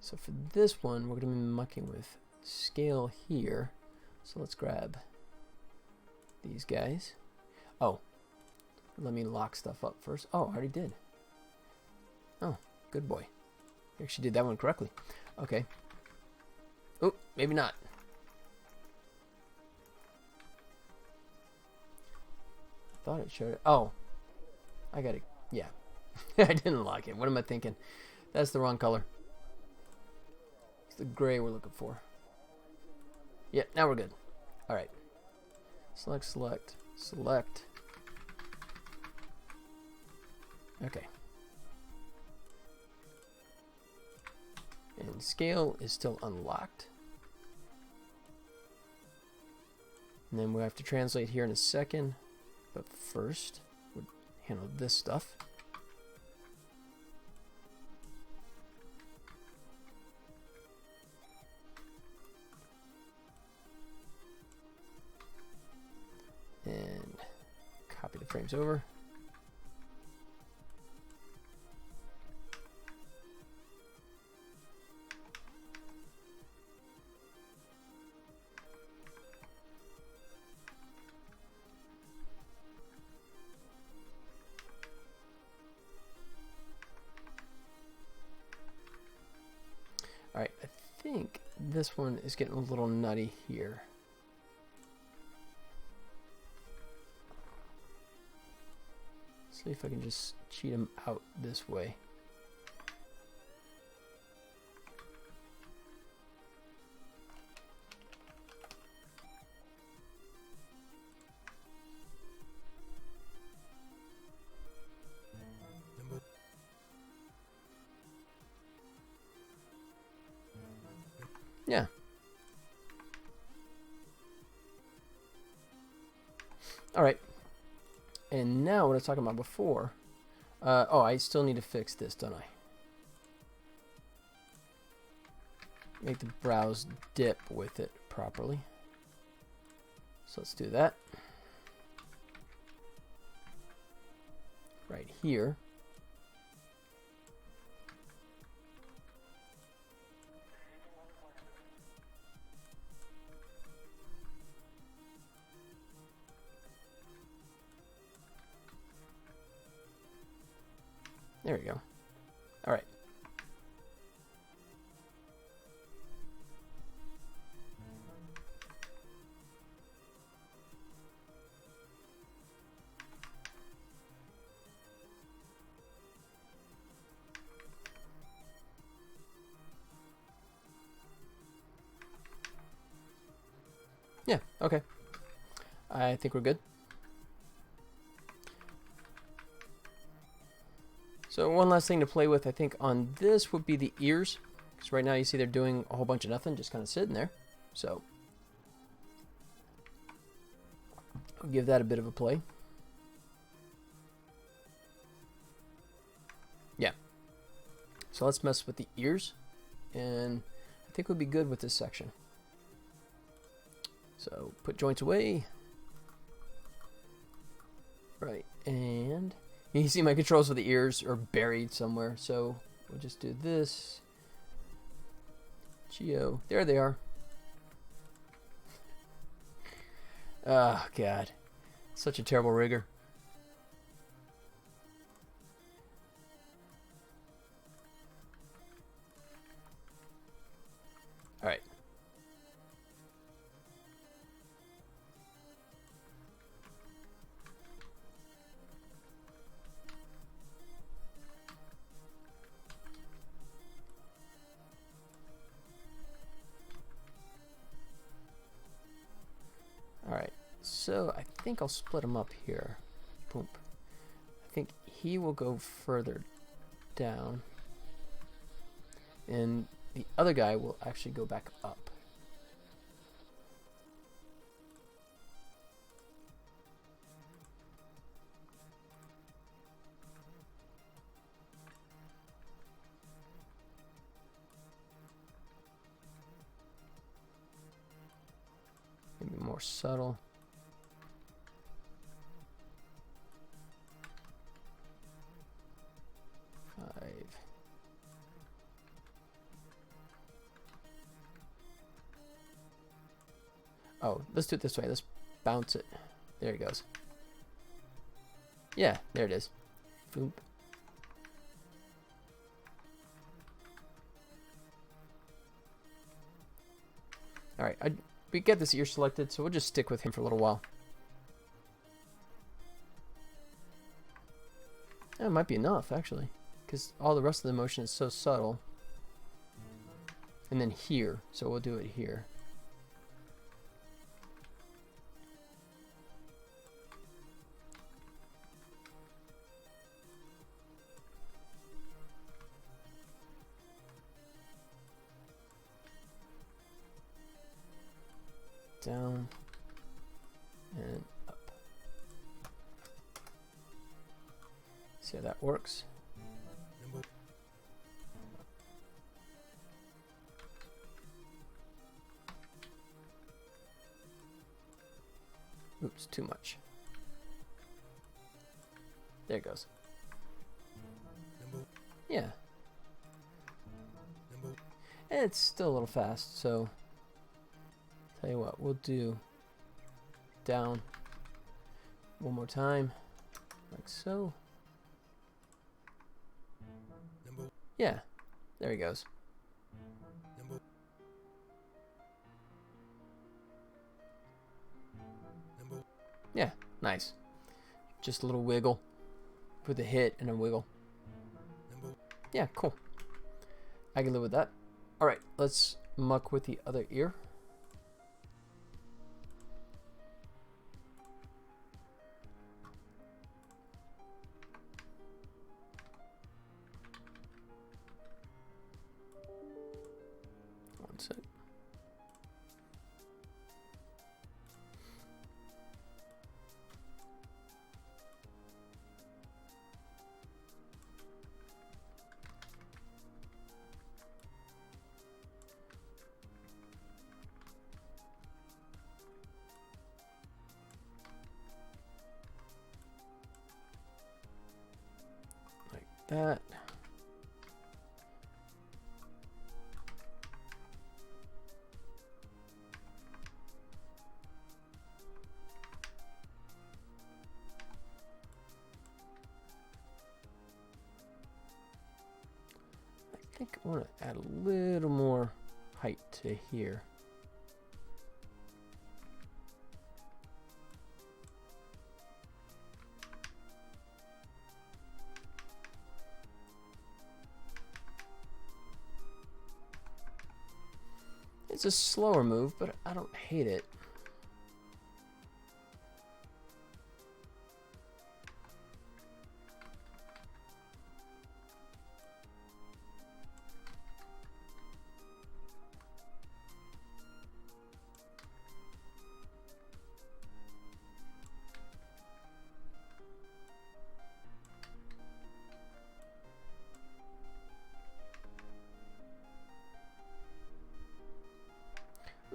So for this one, we're going to be mucking with scale here. So let's grab these guys. Oh, let me lock stuff up first. Oh, I already did. Oh, good boy. You actually did that one correctly. Okay. Oh, maybe not. Thought it showed it. Oh, I got it. Yeah. I didn't lock it. What am I thinking? That's the wrong color. It's the gray we're looking for. Yep, now we're good. All right. Select, select, select. Okay. And scale is still unlocked. And then we'll have to translate here in a second. But first, we'll handle this stuff. And copy the frames over. All right, I think this one is getting a little nutty here. See if I can just cheat them out this way. Yeah. All right. And now what I was talking about before. Oh, I still need to fix this, don't I? Make the browse dip with it properly. So let's do that. Right here. There we go. All right. Yeah, okay. I think we're good. So one last thing to play with, I think, on this would be the ears. Because right now you see they're doing a whole bunch of nothing, just kind of sitting there. So I'll give that a bit of a play. Yeah. So let's mess with the ears. And I think we'll be good with this section. So put joints away. Right, and you can see my controls for the ears are buried somewhere, so we'll just do this. Geo, there they are. Oh, God. Such a terrible rigger. All right. Alright, so I think I'll split them up here. Boom. I think he will go further down. And the other guy will actually go back up. Maybe more subtle. Five. Oh, let's do it this way. Let's bounce it. There it goes. Yeah, there it is. Boop. Alright, we get this ear selected, so we'll just stick with him for a little while. That might be enough, actually, because all the rest of the motion is so subtle. and then here. So we'll do it here. Down and up. See how that works? Oops, too much. There it goes. Yeah. And it's still a little fast, so tell you what, we'll do down one more time, like so. Yeah, there he goes. Yeah, nice. Just a little wiggle with a hit and a wiggle. Yeah, cool. I can live with that. All right, let's muck with the other ear. One sec. Like that. I think I want to add a little more height to here. It's a slower move, but I don't hate it.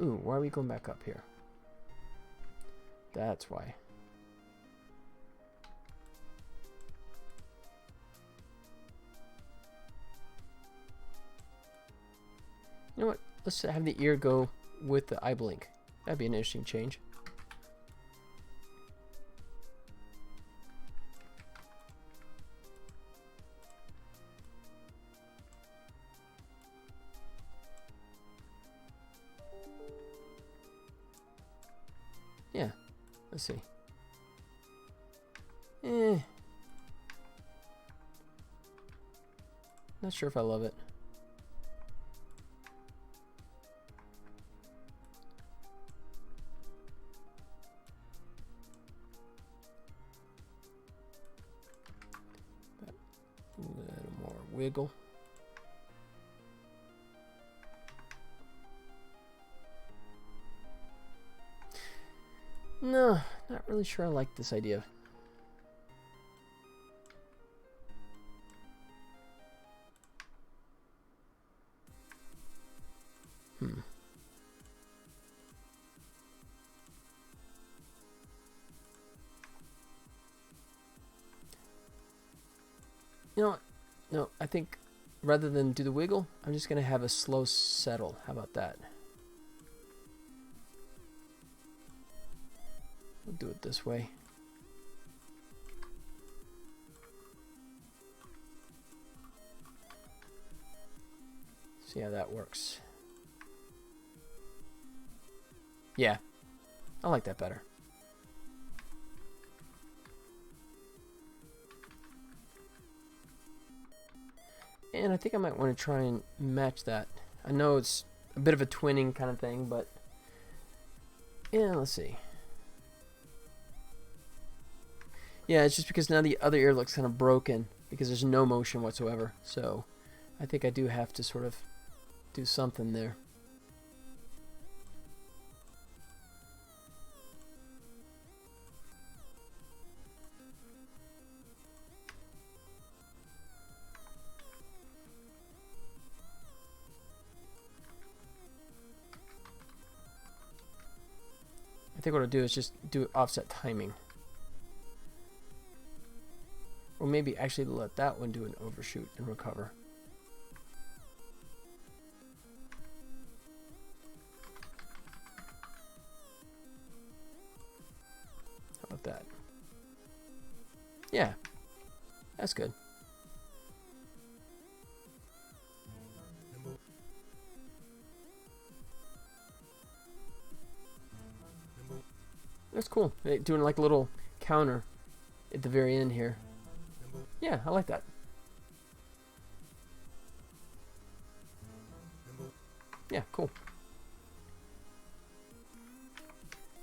Ooh, why are we going back up here? That's why. You know what? Let's have the ear go with the eye blink. That'd be an interesting change. Yeah, let's see. Not sure if I love it. A little more wiggle. No, not really sure I like this idea. You know what? No, I think rather than do the wiggle, I'm just going to have a slow settle. How about that? We'll do it this way. See how that works. Yeah, I like that better. And I think I might want to try and match that. I know it's a bit of a twinning kind of thing, but yeah, let's see. Yeah, it's just because now the other ear looks kind of broken because there's no motion whatsoever. So I think I do have to sort of do something there. I think what I'll do is just do offset timing. Or maybe actually let that one do an overshoot and recover. How about that? Yeah, that's good. That's cool. Doing like a little counter at the very end here. Yeah, I like that. Yeah, cool.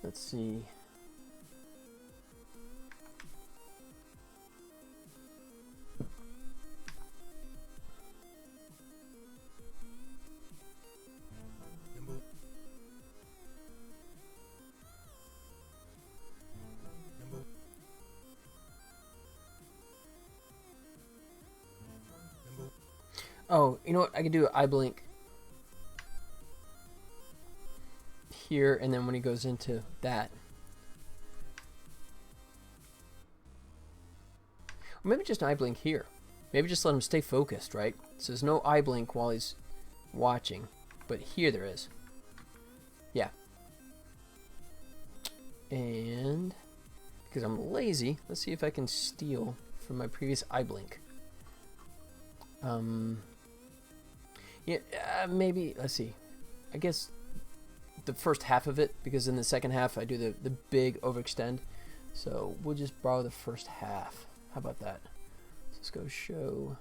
Let's see. Oh, you know what? I can do an eye blink here, and then when he goes into that. Or maybe just an eye blink here. Maybe just let him stay focused, right? So there's no eye blink while he's watching, but here there is. Yeah. And because I'm lazy, let's see if I can steal from my previous eye blink. Yeah, maybe, let's see. I guess the first half of it, because in the second half I do the big overextend. So we'll just borrow the first half. How about that? Let's go show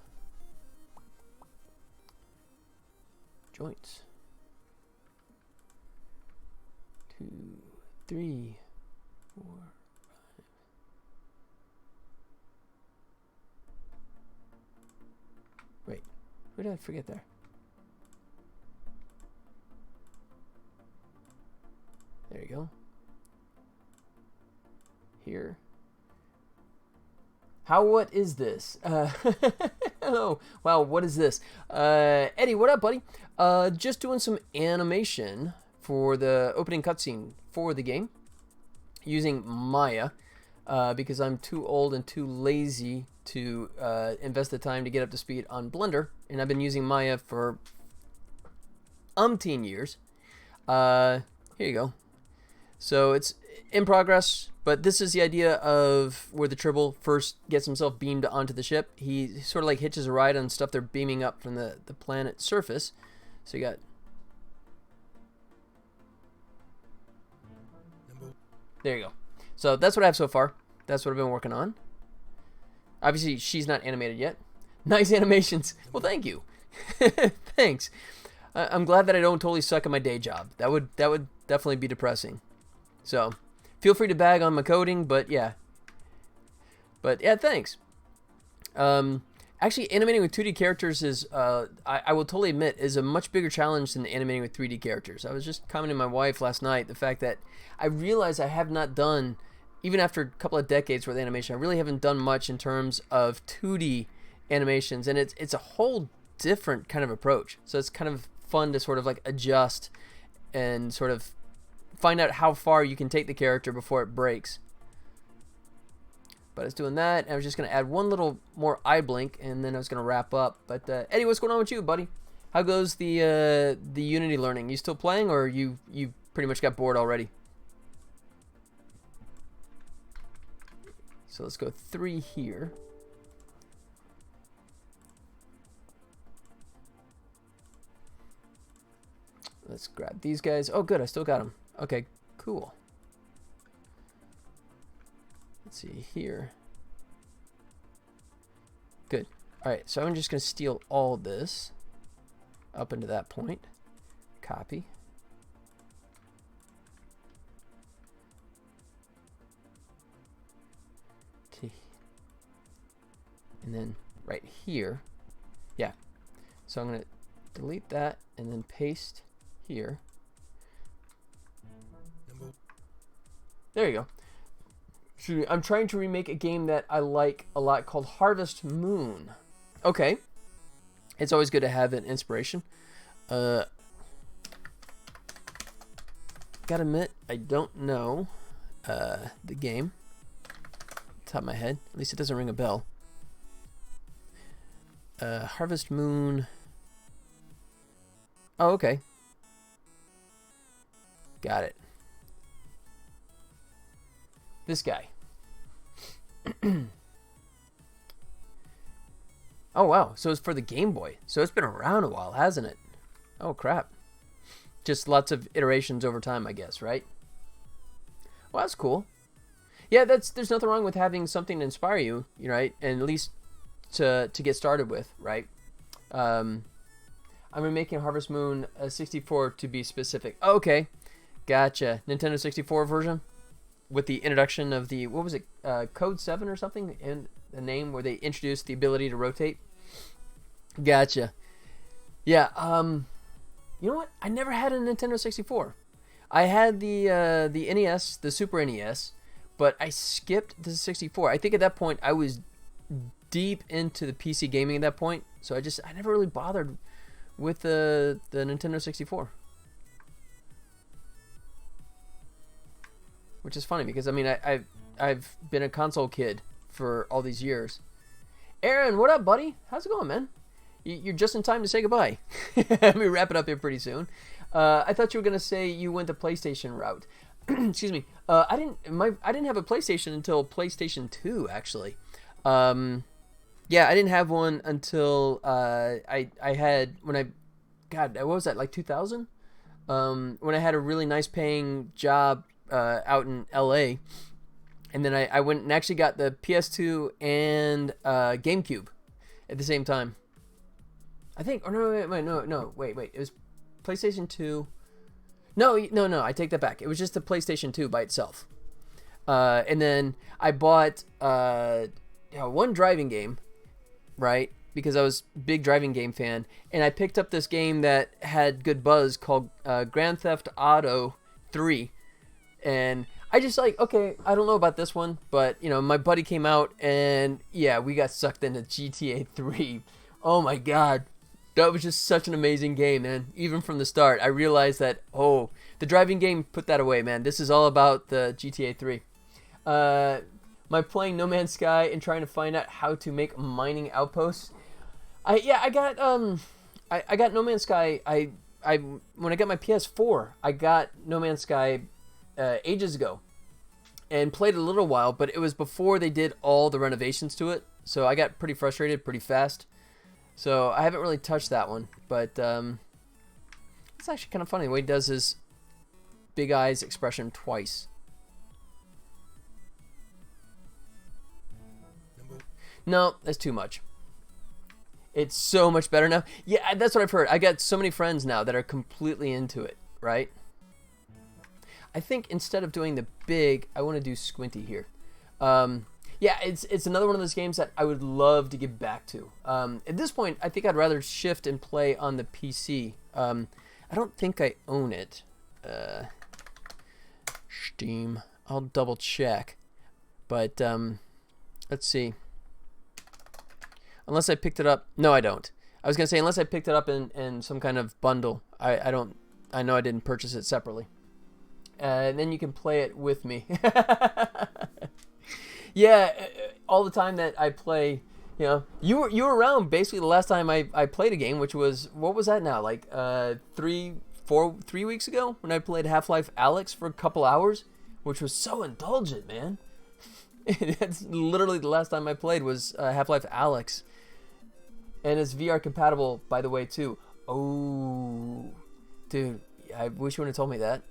joints. 2, 3, 4, 5. Wait, what did I forget there? There you go. Here. What is this? Hello. Wow, what is this? Eddie, what up, buddy? Just doing some animation for the opening cutscene for the game using Maya because I'm too old and too lazy to invest the time to get up to speed on Blender, and I've been using Maya for umpteen years. Here you go. So it's in progress, but this is the idea of where the Tribble first gets himself beamed onto the ship. He sort of like hitches a ride on stuff they're beaming up from the planet's surface. So you got... There you go. So that's what I have so far. That's what I've been working on. Obviously, she's not animated yet. Nice animations. Well, thank you. Thanks. I'm glad that I don't totally suck at my day job. That would definitely be depressing. So, feel free to bag on my coding, but yeah. But yeah, thanks. Actually, animating with 2D characters is, I will totally admit, is a much bigger challenge than animating with 3D characters. I was just commenting to my wife last night the fact that I realized I have not done, even after a couple of decades worth of animation, I really haven't done much in terms of 2D animations, and it's a whole different kind of approach. So it's kind of fun to sort of like adjust and sort of find out how far you can take the character before it breaks. But I was doing that, and I was just going to add one little more eye blink, and then I was going to wrap up. But Eddie, what's going on with you, buddy? How goes the Unity learning? You still playing, or you pretty much got bored already? So let's go 3 here. Let's grab these guys. Oh, good, I still got them. Okay, cool. Let's see here. Good. All right, so I'm just going to steal all this up into that point. Copy. And then right here, yeah. So I'm going to delete that and then paste here. There you go. So I'm trying to remake a game that I like a lot called Harvest Moon. Okay. It's always good to have an inspiration. Gotta admit, I don't know the game. Top of my head. At least it doesn't ring a bell. Harvest Moon. Oh, okay. Got it. This guy. Oh, wow. So it's for the Game Boy. So it's been around a while, hasn't it? Oh, crap. Just lots of iterations over time, I guess, right? Well, that's cool. Yeah, there's nothing wrong with having something to inspire you, right? And at least to get started with, right? I'm remaking Harvest Moon 64 to be specific. Oh, okay. Gotcha. Nintendo 64 version? With the introduction of the, what was it, Code 7 or something in the name, where they introduced the ability to rotate. Gotcha. Yeah. You know what? I never had a Nintendo 64. I had the NES, the Super NES, but I skipped the 64. I think at that point I was deep into the PC gaming at that point, so I never really bothered with the Nintendo 64. Which is funny because, I mean, I've been a console kid for all these years. Aaron, what up, buddy? How's it going, man? You're just in time to say goodbye. Let me wrap it up here pretty soon. I thought you were gonna say you went the PlayStation route. Excuse me. I didn't have a PlayStation until PlayStation 2, actually. Yeah, I didn't have one until I had God, what was that, like 2000? When I had a really nice paying job out in LA, and then I went and actually got the PS2 and GameCube at the same time. I think, or no, wait, it was PlayStation 2. No, I take that back. It was just the PlayStation 2 by itself. And then I bought one driving game, right? Because I was a big driving game fan, and I picked up this game that had good buzz called Grand Theft Auto 3. And I just okay, I don't know about this one, but, my buddy came out, and, yeah, we got sucked into GTA 3. Oh, my God. That was just such an amazing game, man. Even from the start, I realized that, the driving game, put that away, man. This is all about the GTA 3. My playing No Man's Sky and trying to find out how to make mining outposts. I got No Man's Sky. When I got my PS4, I got No Man's Sky ages ago and played a little while, but it was before they did all the renovations to it, so I got pretty frustrated pretty fast. So I haven't really touched that one, but it's actually kind of funny the way he does his big eyes expression twice. No, that's too much. It's so much better now. Yeah, that's what I've heard. I got so many friends now that are completely into it, right? I think instead of doing the big, I want to do squinty here. Yeah, it's another one of those games that I would love to get back to. At this point, I think I'd rather shift and play on the PC. I don't think I own it. Steam. I'll double check. But let's see. Unless I picked it up. No, I don't. I was going to say, unless I picked it up in some kind of bundle. I don't. I know I didn't purchase it separately. And then you can play it with me. Yeah, all the time that I play, you were around basically the last time I played a game, which was, what was that now, like 3 weeks ago when I played Half-Life Alyx for a couple hours, which was so indulgent, man. That's literally the last time I played was Half-Life Alyx, and it's VR compatible, by the way, too. Oh, dude, I wish you would have told me that.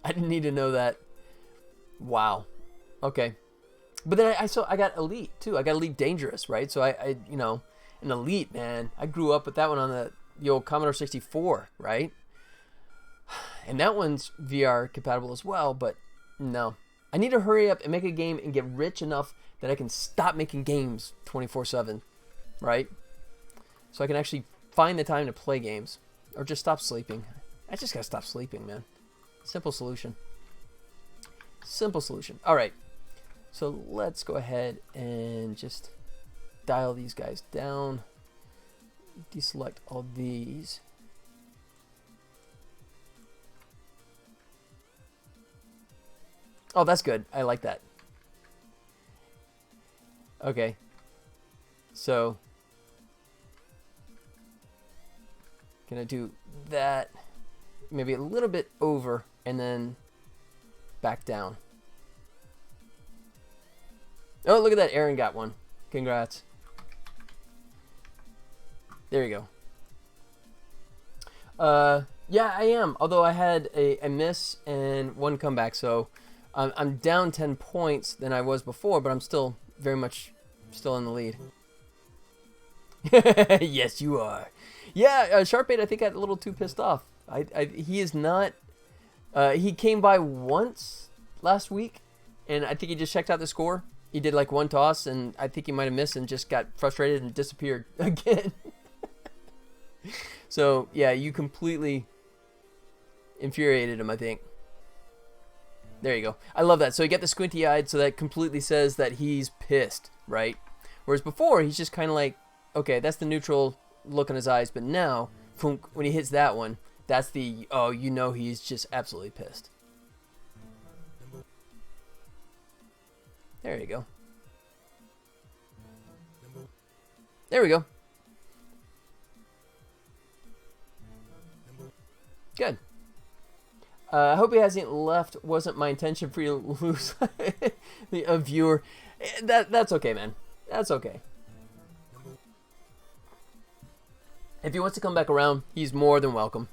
I didn't need to know that. Wow. Okay. But then I got Elite too. I got Elite Dangerous, right? So I an Elite, man. I grew up with that one on the old Commodore 64, right? And that one's VR compatible as well, but no. I need to hurry up and make a game and get rich enough that I can stop making games 24/7, right? So I can actually find the time to play games. Or just stop sleeping. I just gotta stop sleeping, man. Simple solution. Simple solution. Alright. So let's go ahead and just dial these guys down. Deselect all these. Oh, that's good. I like that. Okay. So, gonna do that. Maybe a little bit over and then back down. Oh, look at that. Aaron got one. Congrats. There you go. Yeah, I am. Although I had a miss and one comeback, so I'm down 10 points than I was before, but I'm still very much still in the lead. Yes, you are. Yeah, Sharpbait, I think, got a little too pissed off. He is not. He came by once last week, and I think he just checked out the score. He did like one toss, and I think he might have missed and just got frustrated and disappeared again. So, yeah, you completely infuriated him, I think. There you go. I love that. So you get the squinty-eyed, so that completely says that he's pissed, right? Whereas before, he's just kind of like, okay, that's the neutral look in his eyes, but now, when he hits that one, that's the, oh, you know he's just absolutely pissed. There you go. There we go. Good. I hope he hasn't left. Wasn't my intention for you to lose a viewer. That's okay, man. That's okay. If he wants to come back around, he's more than welcome.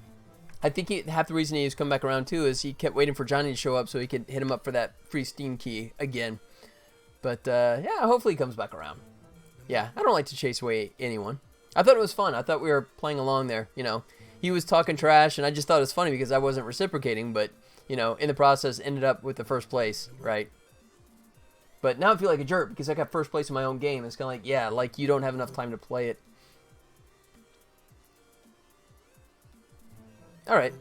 I think half the reason he's come back around too is he kept waiting for Johnny to show up so he could hit him up for that free Steam key again. But yeah, hopefully he comes back around. Yeah, I don't like to chase away anyone. I thought it was fun. I thought we were playing along there, you know. He was talking trash, and I just thought it was funny because I wasn't reciprocating, but, you know, in the process, ended up with the first place, right? But now I feel like a jerk because I got first place in my own game. It's kind of like, yeah, like you don't have enough time to play it. All right.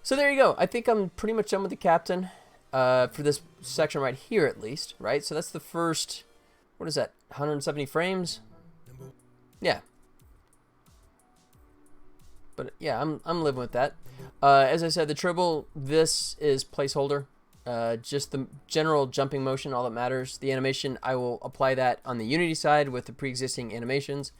So there you go. I think I'm pretty much done with the captain for this section right here, at least, right? So that's the first, what is that, 170 frames? Yeah. But yeah, I'm living with that. As I said, the Tribble, this is placeholder. Just the general jumping motion, all that matters. The animation, I will apply that on the Unity side with the pre-existing animations.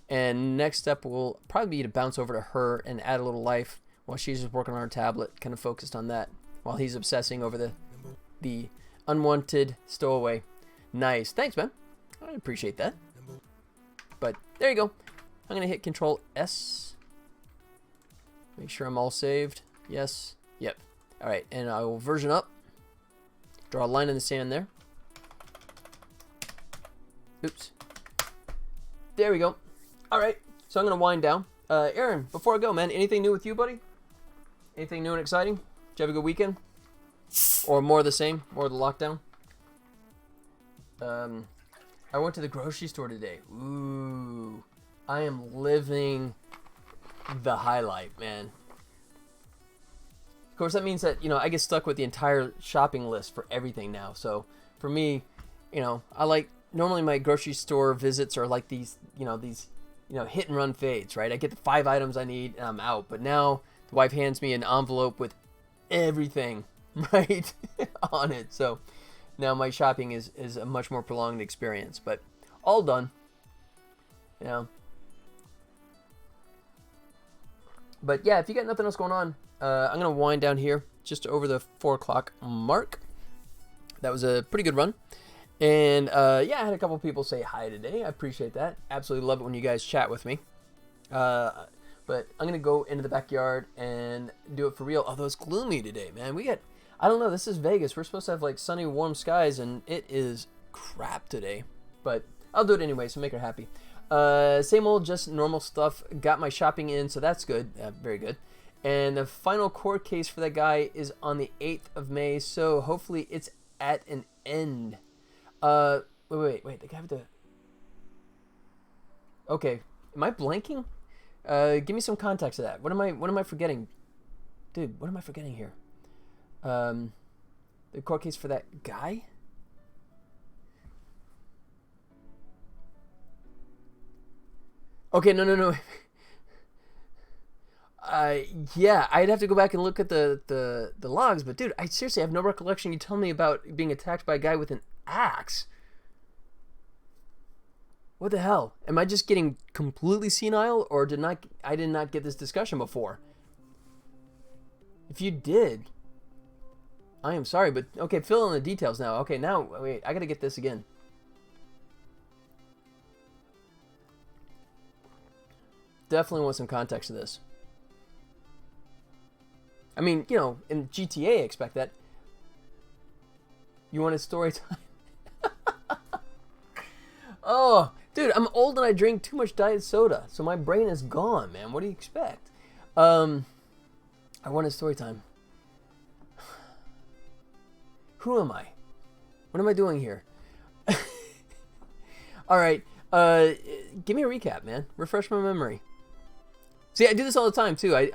And next step will probably be to bounce over to her and add a little life while she's just working on her tablet, kind of focused on that, while he's obsessing over the unwanted stowaway. Nice. Thanks, man. I appreciate that. But there you go. I'm going to hit Control S. Make sure I'm all saved. Yes. Yep. All right. And I will version up. Draw a line in the sand there. Oops. There we go. All right. So I'm going to wind down. Aaron, before I go, man, anything new with you, buddy? Anything new and exciting? Did you have a good weekend? Or more of the same? More of the lockdown? I went to the grocery store today. Ooh. I am living the highlight, man. Of course, that means that, you know, I get stuck with the entire shopping list for everything now. So for me, you know, I like, normally my grocery store visits are like these hit and run fades, right? I get the 5 items I need and I'm out. But now the wife hands me an envelope with everything right on it. So now my shopping is a much more prolonged experience, but all done. You know. But yeah, if you got nothing else going on, I'm going to wind down here just over the 4 o'clock mark. That was a pretty good run. And yeah, I had a couple people say hi today. I appreciate that. Absolutely love it when you guys chat with me. But I'm going to go into the backyard and do it for real. Although it's gloomy today, man. I don't know, this is Vegas. We're supposed to have like sunny, warm skies, and it is crap today. But I'll do it anyway, so make her happy. Same old, just normal stuff. Got my shopping in, so that's good. Very good. And the final court case for that guy is on the 8th of May, so hopefully it's at an end. Wait, the guy with the... Okay, am I blanking? Give me some context of that. What am I forgetting? Dude, what am I forgetting here? The court case for that guy? Okay, no. Yeah, I'd have to go back and look at the logs, but dude, I seriously have no recollection. You tell me about being attacked by a guy with an axe. What the hell? Am I just getting completely senile, or I did not get this discussion before? If you did, I am sorry, but okay, fill in the details now. Okay, now, wait, I gotta get this again. Definitely want some context to this. I mean, you know, in GTA, I expect that. You want a story time? Oh, dude, I'm old and I drink too much diet soda, so my brain is gone, man. What do you expect? I want a story time. Who am I? What am I doing here? All right, give me a recap, man. Refresh my memory. See, I do this all the time too.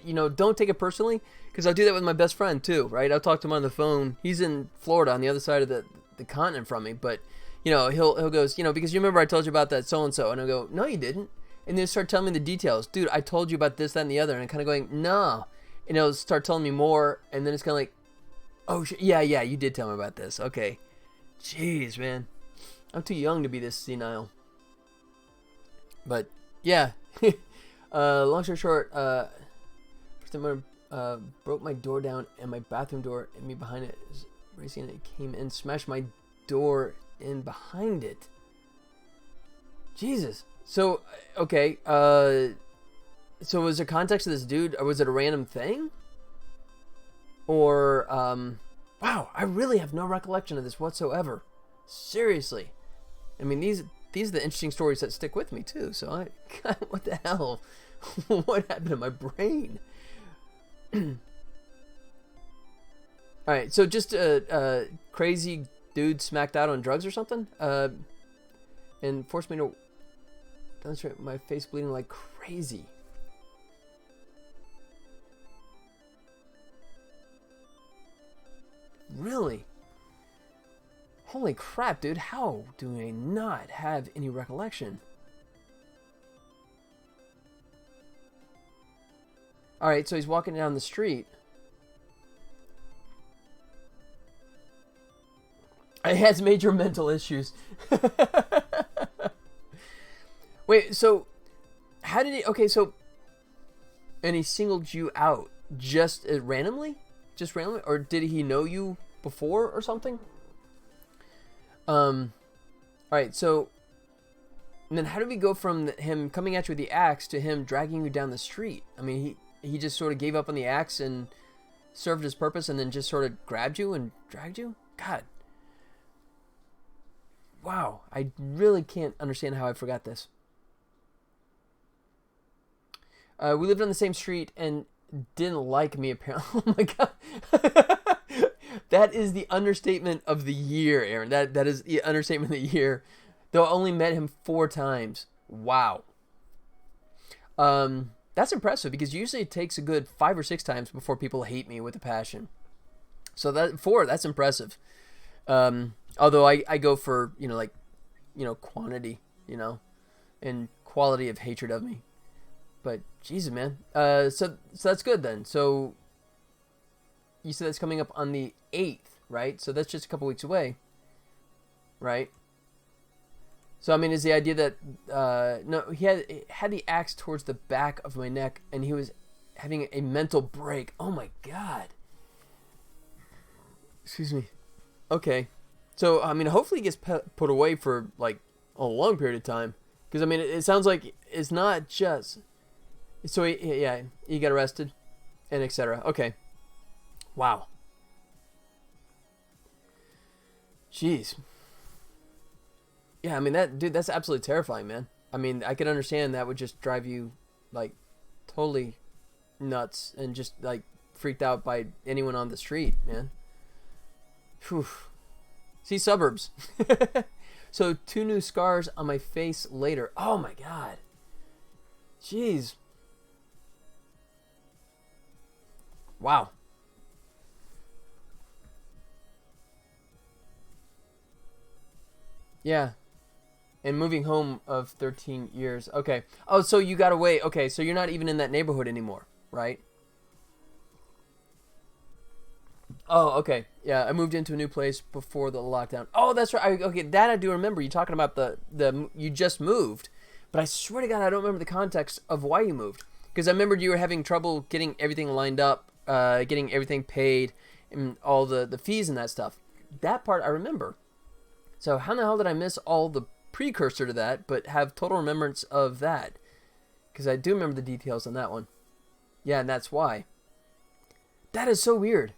You know, don't take it personally, because I'll do that with my best friend too, right? I'll talk to him on the phone. He's in Florida, on the other side of the continent from me, but you know, he'll goes, you know, because you remember I told you about that so and so, and I'll go, no, you didn't, and then start telling me the details, dude. I told you about this, that, and the other, and I'm kind of going, no, and he'll start telling me more, and then it's kind of like, oh, yeah, you did tell me about this, okay, jeez, man, I'm too young to be this senile, but yeah. Long story short, first time I broke my door down and my bathroom door, and me behind it is racing, and it came in, smashed my door in behind it. Jesus. So, okay, so was there context to this dude, or was it a random thing? Or, wow, I really have no recollection of this whatsoever. Seriously. I mean, these are the interesting stories that stick with me, too, so God, what the hell? What happened to my brain? Alright, so just a crazy dude smacked out on drugs or something? And forced me to demonstrate my face bleeding like crazy. Really? Holy crap, dude. How do I not have any recollection? Alright, so he's walking down the street. He has major mental issues. Wait, so how did he... Okay, so... And he singled you out just randomly? Just randomly? Or did he know you before or something? Alright, so... And then how do we go from him coming at you with the axe to him dragging you down the street? I mean, he just sort of gave up on the axe and served his purpose and then just sort of grabbed you and dragged you? God. Wow, I really can't understand how I forgot this. We lived on the same street and didn't like me, apparently. Oh my God. That is the understatement of the year, Aaron. That is the understatement of the year. Though I only met him 4 times. Wow. That's impressive, because usually it takes a good 5 or 6 times before people hate me with a passion. So that's impressive. Although I go for, like, quantity, and quality of hatred of me. But Jesus, man. So that's good then. So you said that's coming up on the 8th, right? So that's just a couple weeks away, right? So I mean, is the idea that no, he had the axe towards the back of my neck, and he was having a mental break. Oh my God. Excuse me. Okay. So I mean, hopefully he gets put away for like a long period of time, because I mean, it sounds like it's not just. So he got arrested, and etc. Okay. Wow. Jeez. Yeah, I mean, that's absolutely terrifying, man. I mean, I can understand that would just drive you, like, totally nuts and just like freaked out by anyone on the street, man. Whew. See suburbs. So 2 new scars on my face later. Oh my god. Jeez. Wow. Yeah. And moving home of 13 years. Okay. Oh, so you got away. Okay, so you're not even in that neighborhood anymore, right? Oh, okay. Yeah, I moved into a new place before the lockdown. Oh, that's right. Okay, that I do remember. You talking about the you just moved, but I swear to God, I don't remember the context of why you moved. Because I remembered you were having trouble getting everything lined up, getting everything paid, and all the fees and that stuff. That part I remember. So how in the hell did I miss all the precursor to that, but have total remembrance of that? Because I do remember the details on that one. Yeah, and that's why. That is so weird.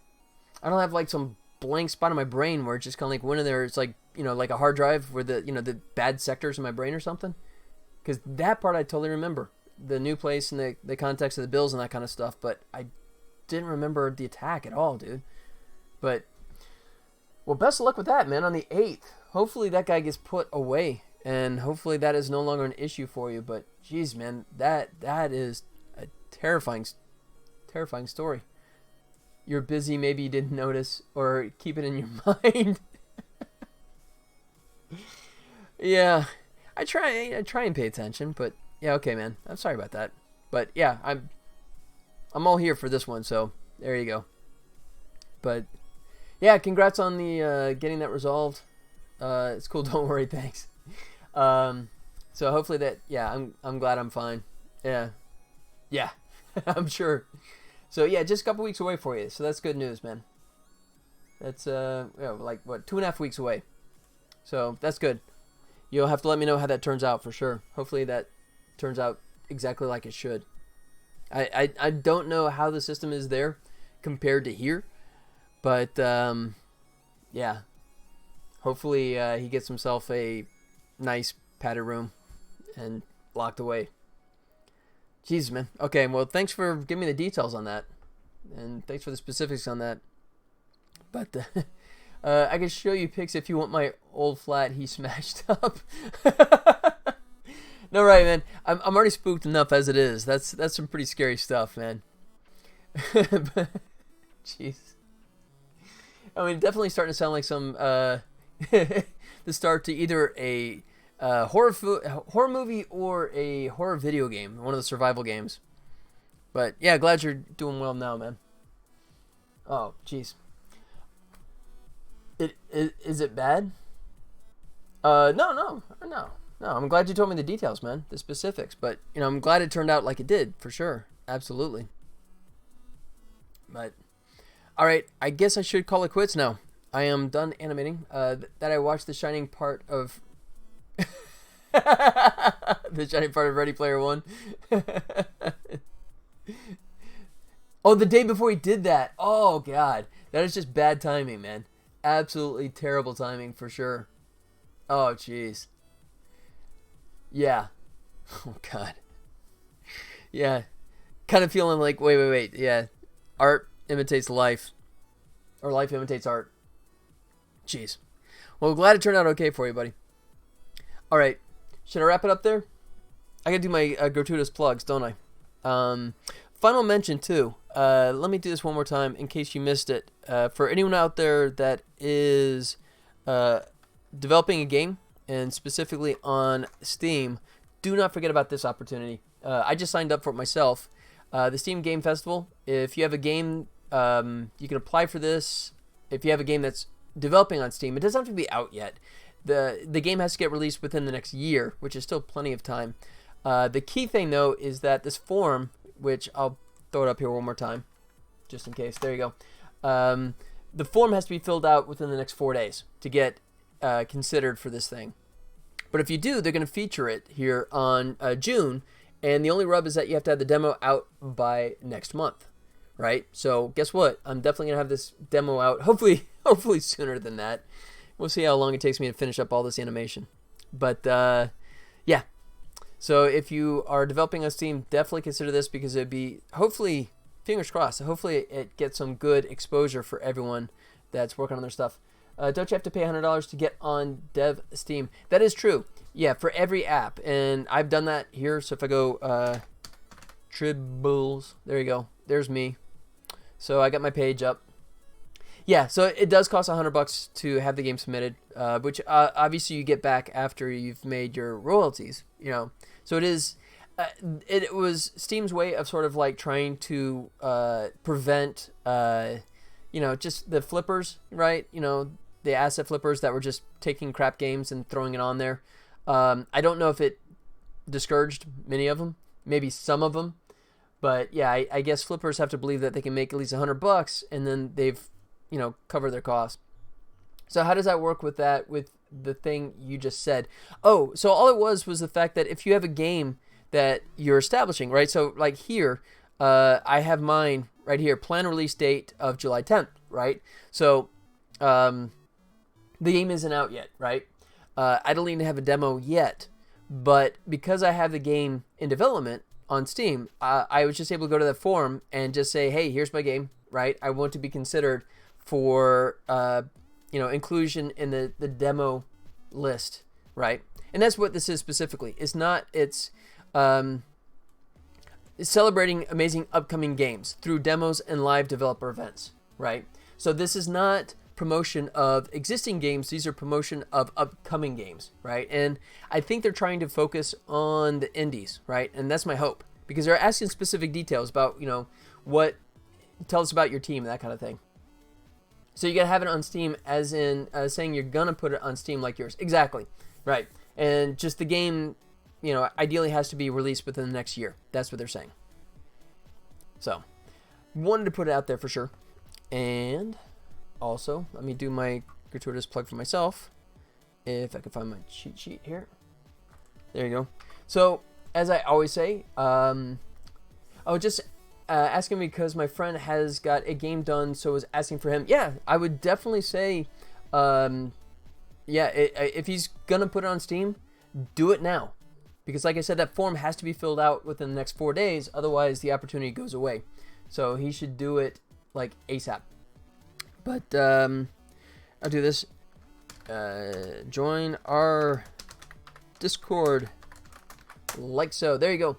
I don't have like some blank spot in my brain where it's just kind of like one of there. It's like, you know, like a hard drive where the bad sectors in my brain or something. Because that part I totally remember. The new place and the context of the bills and that kind of stuff. But I didn't remember the attack at all, dude. But, well, best of luck with that, man, on the 8th. Hopefully that guy gets put away. And hopefully that is no longer an issue for you. But, geez, man, that is a terrifying story. You're busy, maybe you didn't notice, or keep it in your mind. Yeah, I try and pay attention, but yeah, okay, man. I'm sorry about that, but yeah, I'm all here for this one, so there you go. But yeah, congrats on the getting that resolved. It's cool. Don't worry. Thanks. So hopefully that, yeah, I'm glad I'm fine. Yeah, I'm sure. So yeah, just a couple weeks away for you. So that's good news, man. That's like what, 2.5 weeks away. So that's good. You'll have to let me know how that turns out for sure. Hopefully that turns out exactly like it should. I don't know how the system is there compared to here, but yeah. Hopefully he gets himself a nice padded room and locked away. Jeez, man. Okay, well, thanks for giving me the details on that. And thanks for the specifics on that. But I can show you pics if you want my old flat he smashed up. No, right, man. I'm already spooked enough as it is. That's some pretty scary stuff, man. Jeez. I mean, definitely starting to sound like some the start to either a horror movie or a horror video game, one of the survival games. But yeah, glad you're doing well now, man. Oh, jeez. Is it bad? No. I'm glad you told me the details, man, the specifics. But you know, I'm glad it turned out like it did, for sure, absolutely. But all right, I guess I should call it quits now. I am done animating. That I watched the shining part of. The shining part of Ready Player One. Oh, the day before he did that. Oh, God. That is just bad timing, man. Absolutely terrible timing for sure. Oh, jeez. Yeah. Oh, God. Yeah. Kind of feeling like, wait. Yeah. Art imitates life. Or life imitates art. Jeez. Well, glad it turned out okay for you, buddy. All right. Should I wrap it up there? I gotta do my gratuitous plugs, don't I? Final mention, too. Let me do this one more time in case you missed it. For anyone out there that is developing a game, and specifically on Steam, do not forget about this opportunity. I just signed up for it myself. The Steam Game Festival. If you have a game, you can apply for this. If you have a game that's developing on Steam, it doesn't have to be out yet. The game has to get released within the next year, which is still plenty of time. The key thing, though, is that this form, which I'll throw it up here one more time, just in case. There you go. The form has to be filled out within the next 4 days to get considered for this thing. But if you do, they're going to feature it here on June, and the only rub is that you have to have the demo out by next month, right? So guess what? I'm definitely going to have this demo out, hopefully sooner than that. We'll see how long it takes me to finish up all this animation. But, yeah. So if you are developing on Steam, definitely consider this because it'd be, hopefully, fingers crossed, hopefully it gets some good exposure for everyone that's working on their stuff. Don't you have to pay $100 to get on Dev Steam? That is true. Yeah, for every app. And I've done that here. So if I go Tribbles, there you go. There's me. So I got my page up. Yeah, so it does cost $100 to have the game submitted, which obviously you get back after you've made your royalties, you know. So it is, it was Steam's way of sort of like trying to prevent, you know, just the flippers, right? You know, the asset flippers that were just taking crap games and throwing it on there. I don't know if it discouraged many of them, maybe some of them, but yeah, I guess flippers have to believe that they can make at least $100 and then they've, you know, cover their costs. So how does that work with that, with the thing you just said? Oh, so all it was the fact that if you have a game that you're establishing, right? So like here, I have mine right here, planned release date of July 10th, right? So the game isn't out yet, right? I don't even have a demo yet, but because I have the game in development on Steam, I was just able to go to that forum and just say, hey, here's my game, right? I want to be considered for you know, inclusion in the demo list, right? And that's what this is specifically. It's not, it's celebrating amazing upcoming games through demos and live developer events, right? So this is not promotion of existing games, these are promotion of upcoming games, right? And I think they're trying to focus on the indies, right? And that's my hope, because they're asking specific details about, you know, what, tell us about your team, that kind of thing. So you gotta have it on Steam, as in saying you're gonna put it on Steam like yours. Exactly, right. And just the game, you know, ideally has to be released within the next year. That's what they're saying. So, wanted to put it out there for sure. And also, let me do my gratuitous plug for myself. If I can find my cheat sheet here. There you go. So, as I always say, asking because my friend has got a game done, so was asking for him. Yeah, I would definitely say, if he's gonna put it on Steam, do it now, because like I said, that form has to be filled out within the next 4 days, otherwise the opportunity goes away. So he should do it like ASAP. But I'll do this. Join our Discord, like so. There you go.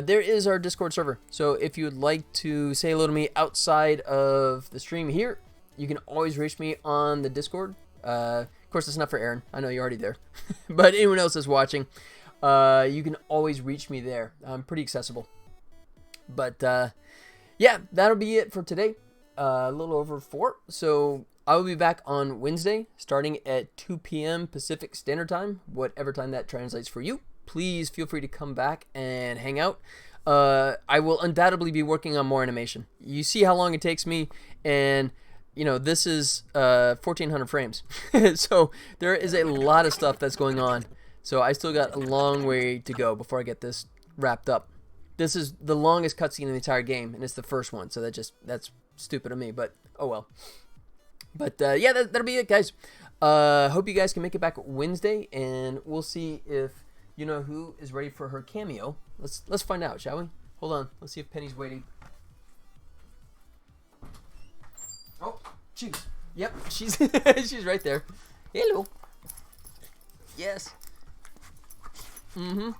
There is our Discord server. So if you would like to say hello to me outside of the stream here, you can always reach me on the Discord. Of course, it's not for Aaron. I know you're already there. But anyone else that's watching, you can always reach me there. I'm pretty accessible. But yeah, that'll be it for today. A little over 4. So I will be back on Wednesday starting at 2 p.m. Pacific Standard Time, whatever time that translates for you. Please feel free to come back and hang out. I will undoubtedly be working on more animation. You see how long it takes me, and you know, this is 1400 frames. So there is a lot of stuff that's going on. So I still got a long way to go before I get this wrapped up. This is the longest cutscene in the entire game, and it's the first one, so that's stupid of me, but oh well. But yeah, that'll be it, guys. Hope you guys can make it back Wednesday, and we'll see if you know who is ready for her cameo. Let's find out, shall we? Hold on. Let's see if Penny's waiting. Oh, jeez. Yep, she's she's right there. Hello. Yes. Mm-hmm.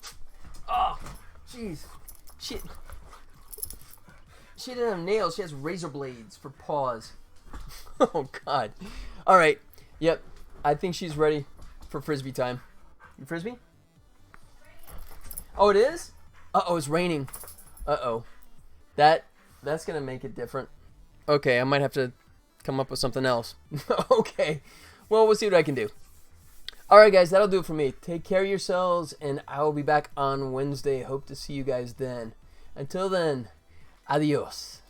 Oh, jeez. She didn't have nails. She has razor blades for paws. Oh God. All right. Yep. I think she's ready for frisbee time. You frisbee? Oh, it is? Uh-oh, it's raining. Uh-oh. That's gonna make it different. Okay, I might have to come up with something else. Okay. Well, we'll see what I can do. Alright, guys, that'll do it for me. Take care of yourselves, and I will be back on Wednesday. Hope to see you guys then. Until then, adios.